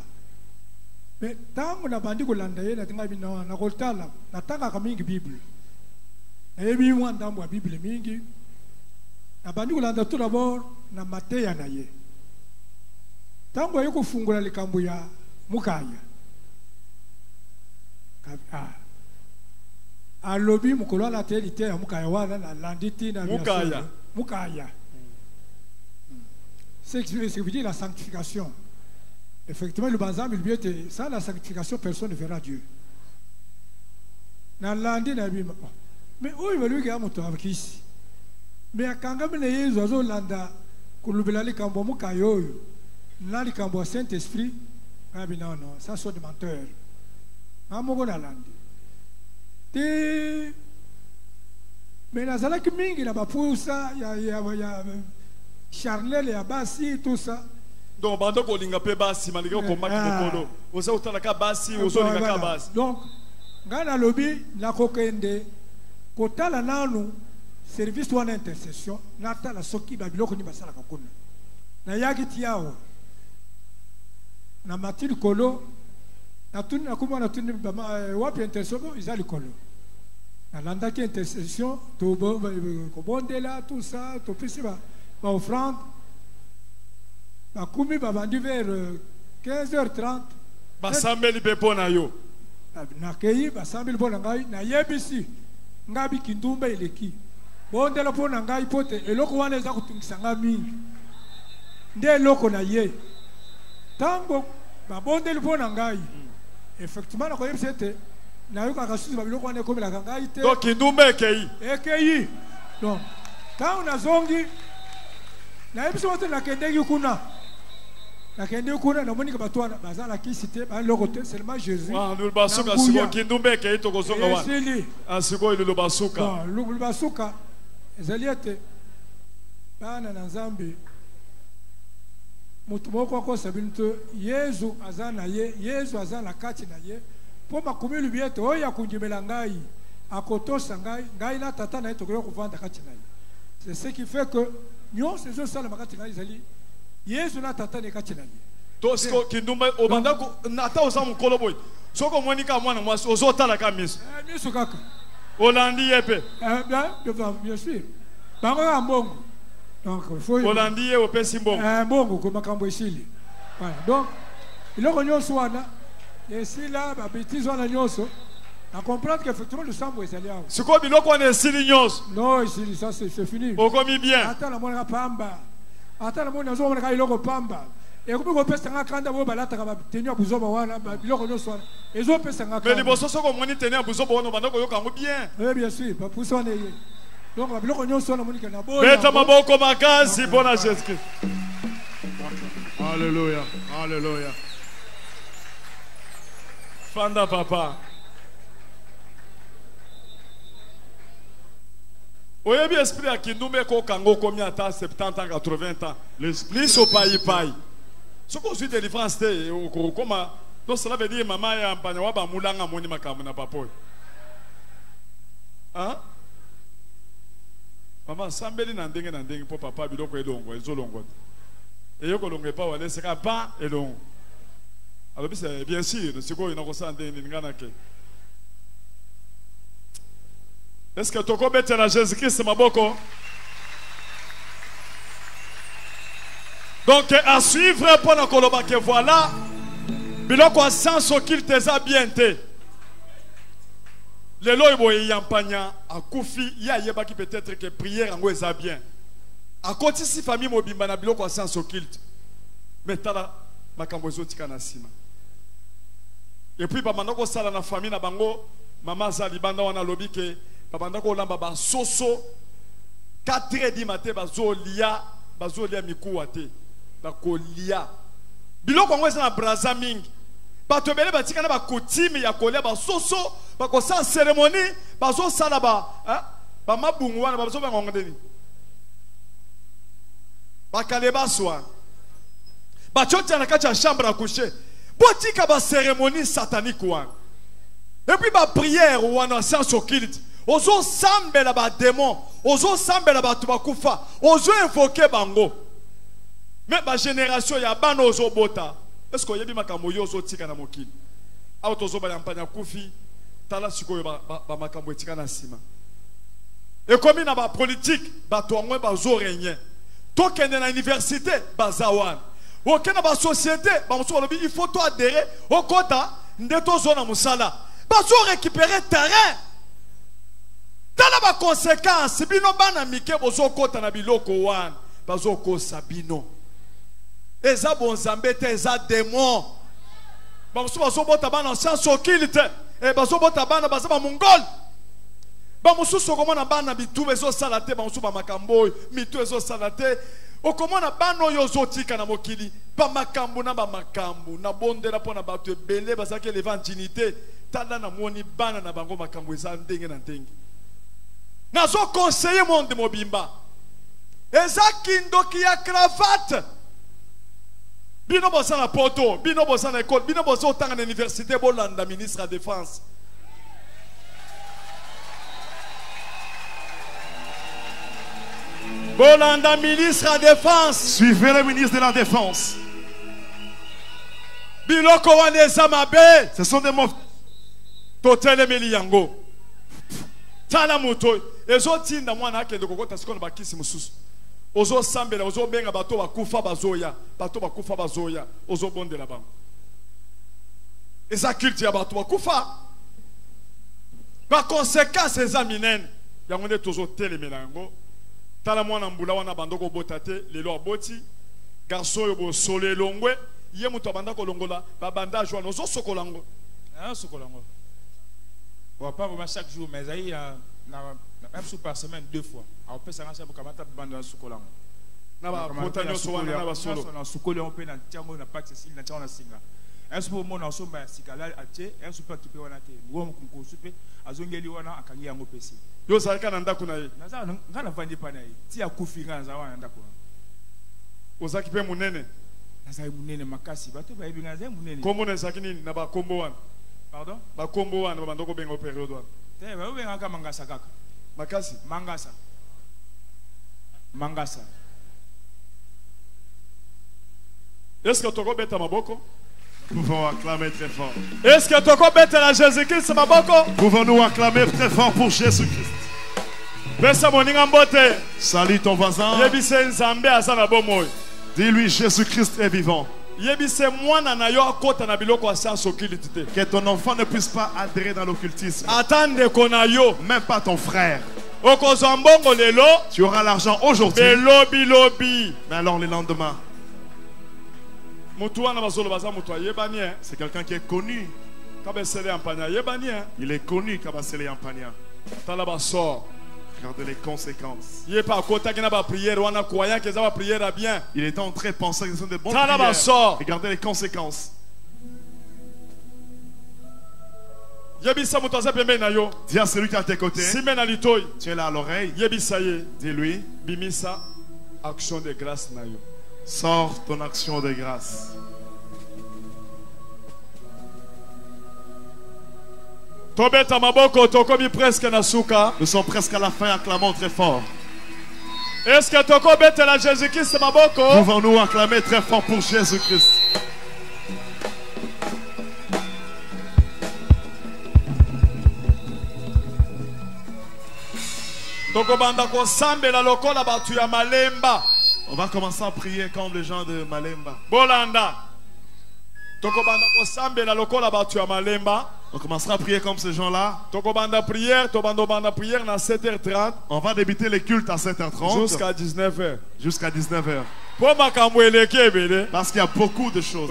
mais ntango nabandi kolanda ye natinga bino nakotala natangaka mingi bible nayebi mwa ndambo ya bible mingi nabandi kolanda tout d'abord na mateya na ye ntango aye kofungula likambo ya mukaya alobi mokolo ala te lite ya mukaya wana nalandi ntina mukaya c'est ce que veut dire la sanctification. Effectivement, le banzam, il dit sans la sanctification, personne ne verra Dieu. Mais où il va lui gagner mon temps ici? Mais quand il y a des oiseaux landa, que le belali kambo mukayo, nali kambo Saint-Esprit, non, ça sont des menteurs. Amogo na landi. Mais la zala qui mingi na bapusa, ya charnel et abasi tout ça. Donc bando ko linga pe basi malika ko makiko kolo. Oza utala ka basi ozo linga ka basi. Donc ngana lobi na kokende kotala nanu service wana intercession nata la soki babiloko ni basala kakuna. Na yaki tiao. Na matili kolo na tuni na kuma na tuni wapi intercession izali kolo. Na landa ki intercession to ko bondela tout ça to pisiba. Ma offrande, ma koumi va vendu vers 15h30. Basambeli bepo na yo. Na keyi basambeli bo na ngai na yebisi ngabi kindumba eleki. Bondela po na ngai pote eloko wana eza kutungisa nga mingi. Nde eloko na ye. Tango ba bondeli po na ngai. Effectivement na koyebisi ete na yo kakasusi ba biloko wana ekomela ngai te. Donc kindumba ekeyi. Ekeyi. Donc tango na zongi na ebiso wote na kendeki kuna na monika batwana baza la kisite ba lokote seulement Jésus le basuka siko kindumbe ke to kozonga wa asiko ile lo basuka lo basuka ezaliete bana na Nzambe mutu moko ko sabinto Yesu azana ye Yesu azana kati na ye po makumili bieto oya kunjimela ngai akotosa ngai na tata na eto ko kuvanda kati na ye. C'est ce qui fait que nous, c'est ça le makati na izali. Yesu na tata ne kati na ye. Tosko kindumba obanda ko nata osamu koloboy. Soko monika mwana mwasi ozotala ka miso. Miso kaka. Olandi yepe. Bien sûr. Bango ya mbongo. Donc il faut Olandi ye opesi mbongo. Mbongo ko makambo esili. Voilà. Donc iloko nyonso wana esila ba bêtise wana nyonso. À comprendre qu'effectivement le sang est allé. C'est quoi biloko wana esili nyonso? Non, ici ça c'est fini. Okomi bien. Attends la mona pamba. Attends la mona zo mona ka iloko pamba. Et comme ko pesa nga kanda bo balata ka tenir buzoba wana biloko nyonso wana. Ezo pesa nga. Mais liboso soko moni tenir buzoba wana bandako yoka ngo bien. Oui bien sûr, pas pour ça ne. Donc biloko nyonso wana monika na bo. Beta maboko makasi bona Jésus. Alléluia. Alléluia. Fanda papa. Oyebi esprit à Kindumbe ko kango combien de temps 70 ans 80 ans liso payi payi soko suite délivrance te ko koma donc cela veut dire maman ya mpanya wa ba mulanga moni makambo na papoy hein maman sambeli na ndenge po papa biloko elongo ezolongo eyoko longo pa wale seka pa elongo alors c'est bien sûr siko ina ko sande ngana ke. Est-ce que tu as Jésus-Christ maboko? Donc à suivre pour la koloba que voilà biloko sens qu'il te a bien te. Le loibo yampanya akufi ya yeba qui peut-être que prière ngo eza bien. À côté si famille mobimba na biloko sens occulte. Mais tala makambo ezotika na sima. Et puis ba mandako sala na famille na bango mama zali banda wana lobi ke babanda ko lamba ba soso 4h du matin bazolia mikuwa te bakolia biloko ngo eza na braza mingi bato bele batika na ba coutume ya kolia ba soso bako sa cérémonie bazo sala ba mabungu wana bazo ba ngondeni bakale baswa bachoti na kati ya chambre à coucher Botika ba cérémonie satanique wana. Et puis ba prière wana science occulte. Ozo sambela ba démon, ozo sambela ba tubakufa, ozo invoquer bango. Mais ba génération ya bana ozo bota. Est-ce que yebi makambo yo ozo tika na mokili? Awa tozo ba yampanya kufi, tala sikoyo ba makambo etika na sima. Et comme na ba politique, ba toangwe ba zo régner. Tokende na université, ba zawan. Okende ba société, ba muso lobi il faut to adhérer au quota ndeto zona musala. Ba zo récupérer terrain. Tala ba conséquence bino bana mike bozo kota na biloko wan bazo ko sabino eza bonzambe te eza démon ba musu bazo bota bana science occulte e bazo bota bana baza ba mongol ba musu sokomona bana bitu bezo salate ba musu ba makambo mitu ezo salate okomona bana yo zotika na mokili ba makambo na bondela pona bato ebele bazake l'évangélité tala na moni bana na bango makambo eza ndenge na ndenge. Nazo conseiller monde mobimba. Eza kindoki ya cravate. Bino bosa na poto, bino bosa na école, bino bosa otanga na université bolanda ministre de défense. Bolanda ministre de défense. Suivez le ministre de la défense. Biloko wane zamabe. Ce sont des mots. Totele meliyango. Tala muto. Ezo tinda mwana akende kokota sikono bakisi mususu. Ozo sambela ozo benga bato bakufa bazoya, ozo bondela bango. Eza culte ya bato bakufa. Ba conséquence eza minene. Yango nde tozo telemela yango. Tala mwana mbula wana bandoko botate lelo aboti. Garçon yo bo sole longwe, ye muto abanda ko longola, ba bandage wana ozo sokolango. Ah sokolango. On va pas vraiment chaque jour mais il y a un sou par semaine 2 fois. On peut s'arranger pour kamata bande na sukolango. Na ba potanyo so wana na ba solo. Na sukolo on peut na tiango na pax ceci na tiango na singa. Un sou mo na so ba sikala atie, un sou pas tupe wana te. Ngo ko supe azongeli wana akangi yango pesi. Yo salika na ndako na ye. Na za ngana vandi pa na ye. Ti akufinga na za wana ndako. Ozaki pe munene. Na za munene makasi bato ba yebinga za munene. Kombo na sakini na ba kombo wana. Pardon? Ba kombo wana ba bandoko bengo période wana. Te ba benga ka mangasa kaka. Makasi. Mangasa. Est-ce que toko beta maboko? Pouvons acclamer très fort. Est-ce que toko beta la Jésus-Christ maboko? Pouvons-nous acclamer très fort pour Jésus-Christ? Besa moninga mbote. Salut ton voisin. Yebise nzambe asana bomoy. Dis-lui Jésus-Christ est vivant. Yebise mwana na yo akota na biloko ya science occulte. Que ton enfant ne puisse pas adhérer dans l'occultisme. Attende kona yo. Même pas ton frère. Okozambongo lelo. Tu auras l'argent aujourd'hui. Lobi. Mais alors le lendemain. C'est quelqu'un qui est connu. Il est connu, Kabasele Yampania. Regardez les conséquences. Il est en train de penser que ce sont des bonnes prières. Regardez les conséquences. Dis à celui qui est à tes côtés. Tu es là à l'oreille. Dis-lui. Action de grâce. Sors ton action de grâce. Nous sommes presque à la fin, acclamons très fort. Est-ce que toko bete la Jésus-Christ maboko? Pouvons-nous acclamer très fort pour Jésus-Christ? Toko banda ko sambela lokola batu ya malemba. On va commencer à prier comme les gens de Malemba. Bolanda. Toko banda ko sambela lokola batu ya malemba. On commencera à prier comme ces gens-là. Toko banda prière, banda prière na 7h30. On va débuter les cultes à 7h30. Jusqu'à 19h. Jusqu'à 19h. Parce qu'il y a beaucoup de choses.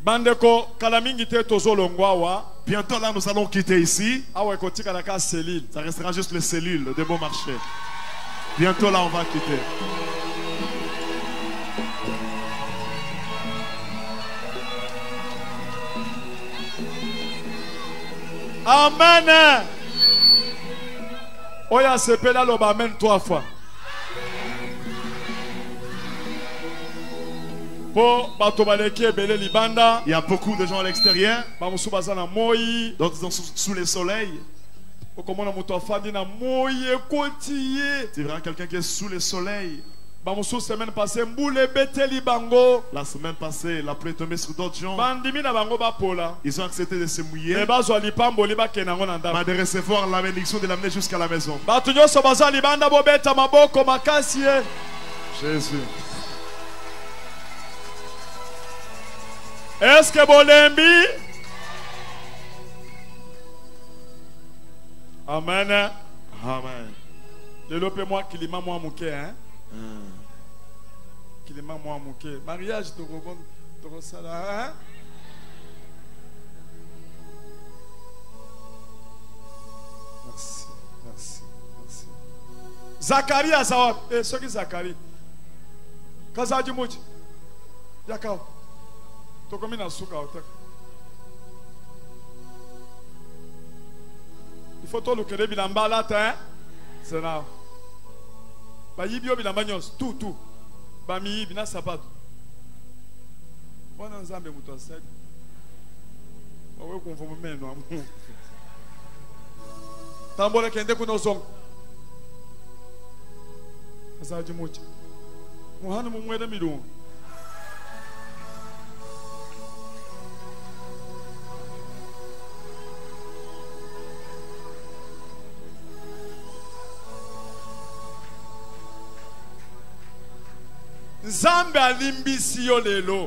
Bandeko kalamingi te tozolongwawa. Bientôt là nous allons quitter ici. Ça restera juste les cellules de bon marché. Bientôt là on va quitter. Amen. Oya sepela loba amen 3 fois. Il y a beaucoup de gens à l'extérieur. D'autres sont sous les soleils. Tu verras quelqu'un qui est sous les soleils. La semaine passée, la pluie est tombée sur d'autres gens. Ils ont accepté de se mouiller, mais de recevoir la bénédiction de l'amener jusqu'à la maison. Jésus. Est-ce que Bolembi? Amen. Amen. Développez-moi qu'il m'a moi mouké, hein? Qu'il m'a moi mouké. Mariage de Rogon, de Rosala, hein? Merci, merci, merci. Zacharie à Zawad. Eh, ce qui est Zacharie. Kazaji Mouchi. Yakao. Tokomina Souka Otek. Il faut tout le que bilamba là, hein? C'est là. Ba yibio bilamba nyos, tout. Ba mi bina sapato. Bona nzambe muto asadi. Ba we konfomo meno amu. Tambola kende kuno zong. Kazaji Mouchi. Muhana mumweda midungu.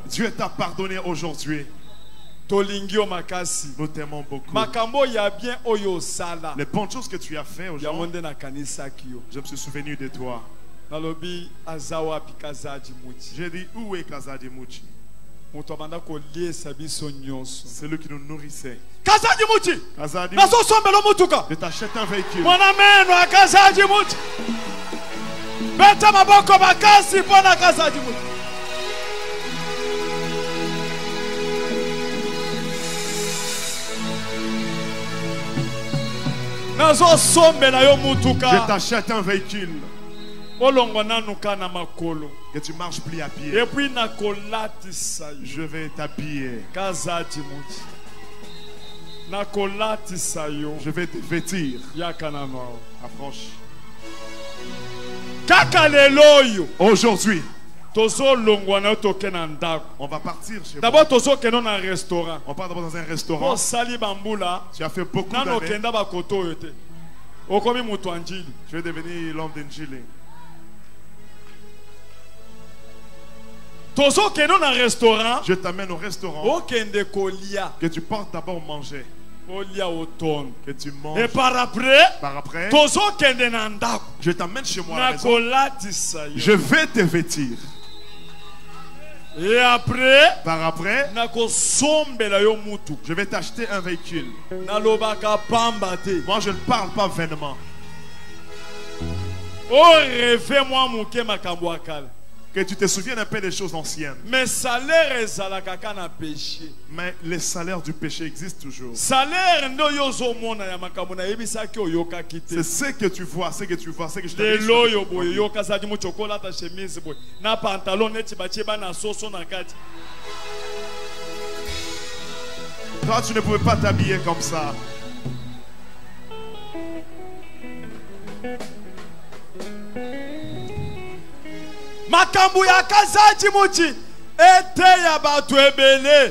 Dieu t'a pardonné aujourd'hui. Nous t'aimons beaucoup. Les bonnes choses que tu as fait aujourd'hui, je me suis souvenu de toi. J'ai dit, où est Kazadi Mouchi? C'est lui qui nous nourrissait. Kazadi Mouchi. Kazadi Mouchi. Je t'achète un véhicule. Mon amène à Kazadi Mouchi. Beta maboko makasi pona Kazadi Mouchi. Nazo sombe na yo mutuka. Je t'achète un véhicule. Que tu marches plus à pied. Et puis je vais t'habiller. Je vais te vêtir. Approche. Aujourd'hui, on va partir chez moi. D'abord, un restaurant. On part d'abord dans un restaurant. Tu as fait beaucoup d'années. Je vais devenir l'homme d'Injili. Je t'amène au restaurant. Que tu portes d'abord manger. Que tu manges. Et par après, je t'amène chez moi à la maison. Je vais te vêtir. Et après, par après, je vais t'acheter un véhicule. Moi, je ne parle pas vainement. Que tu te souviennes un peu des choses anciennes. Mais les salaires du péché existent toujours. C'est ce que tu vois, ce que je t'ai dit. Toi, tu ne pouvais pas t'habiller comme ça.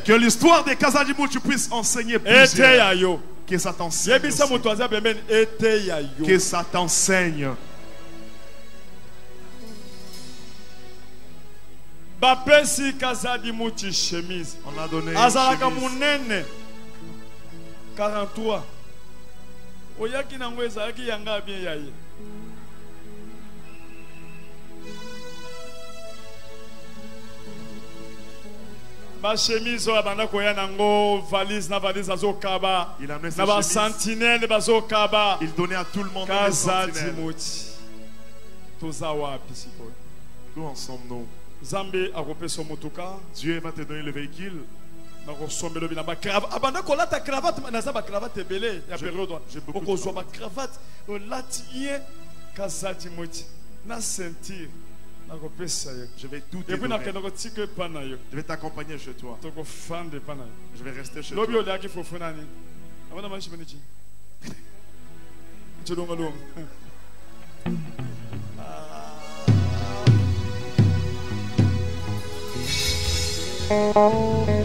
Que l'histoire de Kazadi Mouchi puisse enseigner plusieurs. Que ça t'enseigne. Que ça t'enseigne. On a donné une chemise. 43. Ma chemise abanda koya nango valise na valise azokaba na ba sentinelle bazokaba. Il donnait à tout le monde. Kazadi Mouchi toza wapi siko? Nous en sommes-nous? Zambe akope so motuka. Dieu va te donner le véhicule. Na ko sombelo bina ba cravate abanda ko lata cravate na za ba cravate belé ya période. Oko zo ba cravate o latien Kazadi Mouchi na ceinture. Je vais tout te donner. Je vais t'accompagner chez toi. Je vais rester chez toi.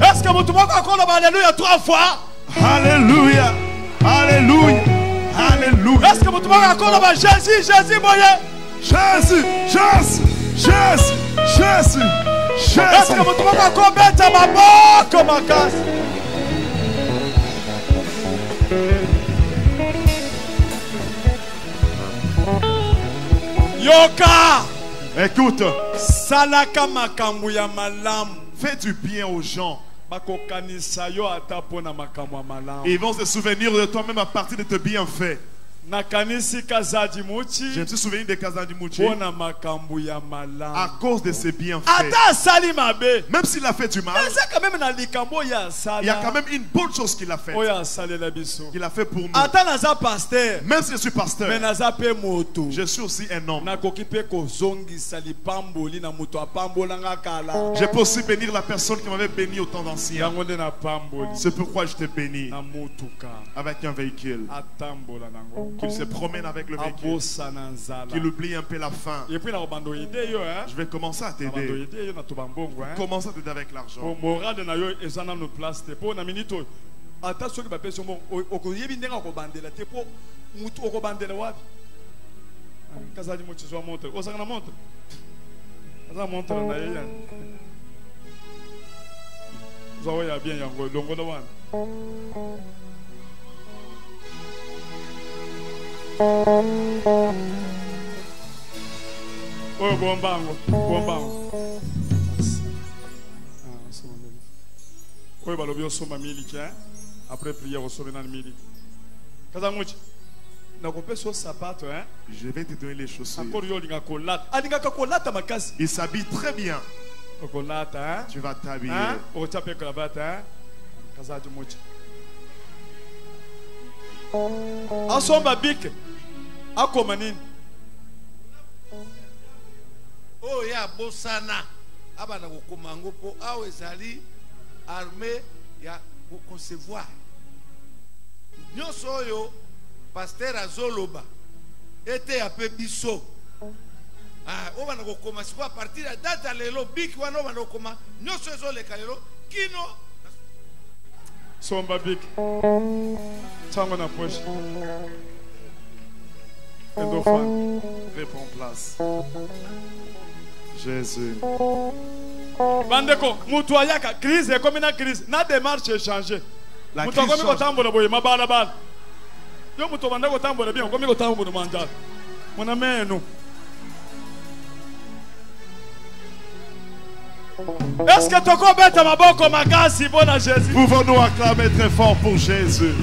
Est-ce que vous pouvez encore alléluia 3 fois? Alléluia. Alléluia. Alléluia. Est-ce que vous pouvez encore Jésus, Jésus, moyen? Jésus, Jésus, Jésus, Jésus, Jésus. Est-ce que vous pouvez encore mettre ma boque comme ma casse? Yoka. Écoute. Salaka makambu ya malamu. Fais du bien aux gens. Ils vont se souvenir de toi même à partir de tes bienfaits. Je me suis souvenu de Kazadimuchi à cause de ses bienfaits. Même s'il a fait du mal, il y a quand même une bonne chose qu'il a fait. Qu'il a fait pour nous. Même si je suis pasteur, je suis aussi un homme. Je peux aussi bénir la personne qui m'avait béni au temps d'ancien. C'est pourquoi je t'ai béni avec un véhicule. Qu'il se promène avec le véhicule, qu'il oublie un peu la faim. Je vais commencer à t'aider. Commence à t'aider avec l'argent. Oh, bombango, bombango. Oh, balobi osoma miliki, hein? Après prière osoma na miliki. Kazamuchi. Na kopesa sapato, hein? Je vais te donner les chaussures. Encore yo linga kolata. Alinga kolata makasi. Il s'habille très bien. Kolata, hein? Tu vas t'habiller. Hein? O tape cravate, hein? Kazamuchi. Asomba bik. Akomanin. Oh ya bosana abana kokomango po awe ezali armée ya concevoir nyonso oyo pasteur azoloba ete ape biso obana kokoma siko a partir ya date lelo biki wana obana kokoma nyonso ezoleka lelo kino somba biki tango na poche Réponds place. Jésus. Bandeko, mutu ayaka crise comme une crise. Na démarche changé. Mutu comme ko tambola boye mabala bala. Yo mutu bandeko tambola bien comme ko tambola manja. Mon ameno. Est-ce que toko beta maboko makasi bona Jésus? Pouvons-nous acclamer très fort pour Jésus?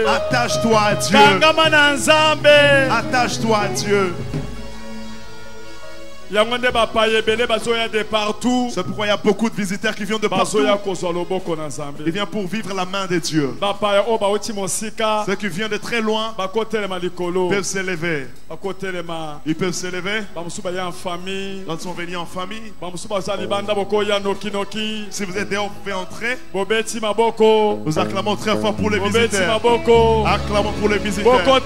Attache-toi à Dieu. Attache-toi à Dieu. C'est pourquoi il y a beaucoup de visiteurs qui viennent de partout. Ils viennent pour vivre la main de Dieu. Ceux qui viennent de très loin peuvent s'élever. Ils peuvent s'élever. D'autres sont venus en famille. Si vous êtes dehors, vous pouvez entrer. Nous acclamons très fort pour les visiteurs. Acclamons pour les visiteurs.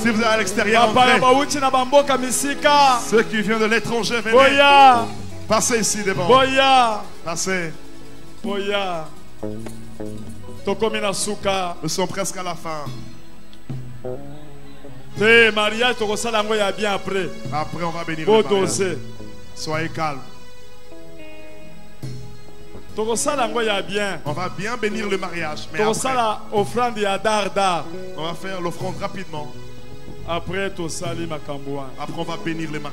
Si vous êtes à l'extérieur, entrez. Ceux qui viennent de l'étranger, venez. Passez ici devant. Passez. Nous sommes presque à la fin. Après, on va bénir le mariage. Soyez calmes. On va bien bénir le mariage. Mais après, on va faire l'offrande rapidement. Après, on va bénir le mariage.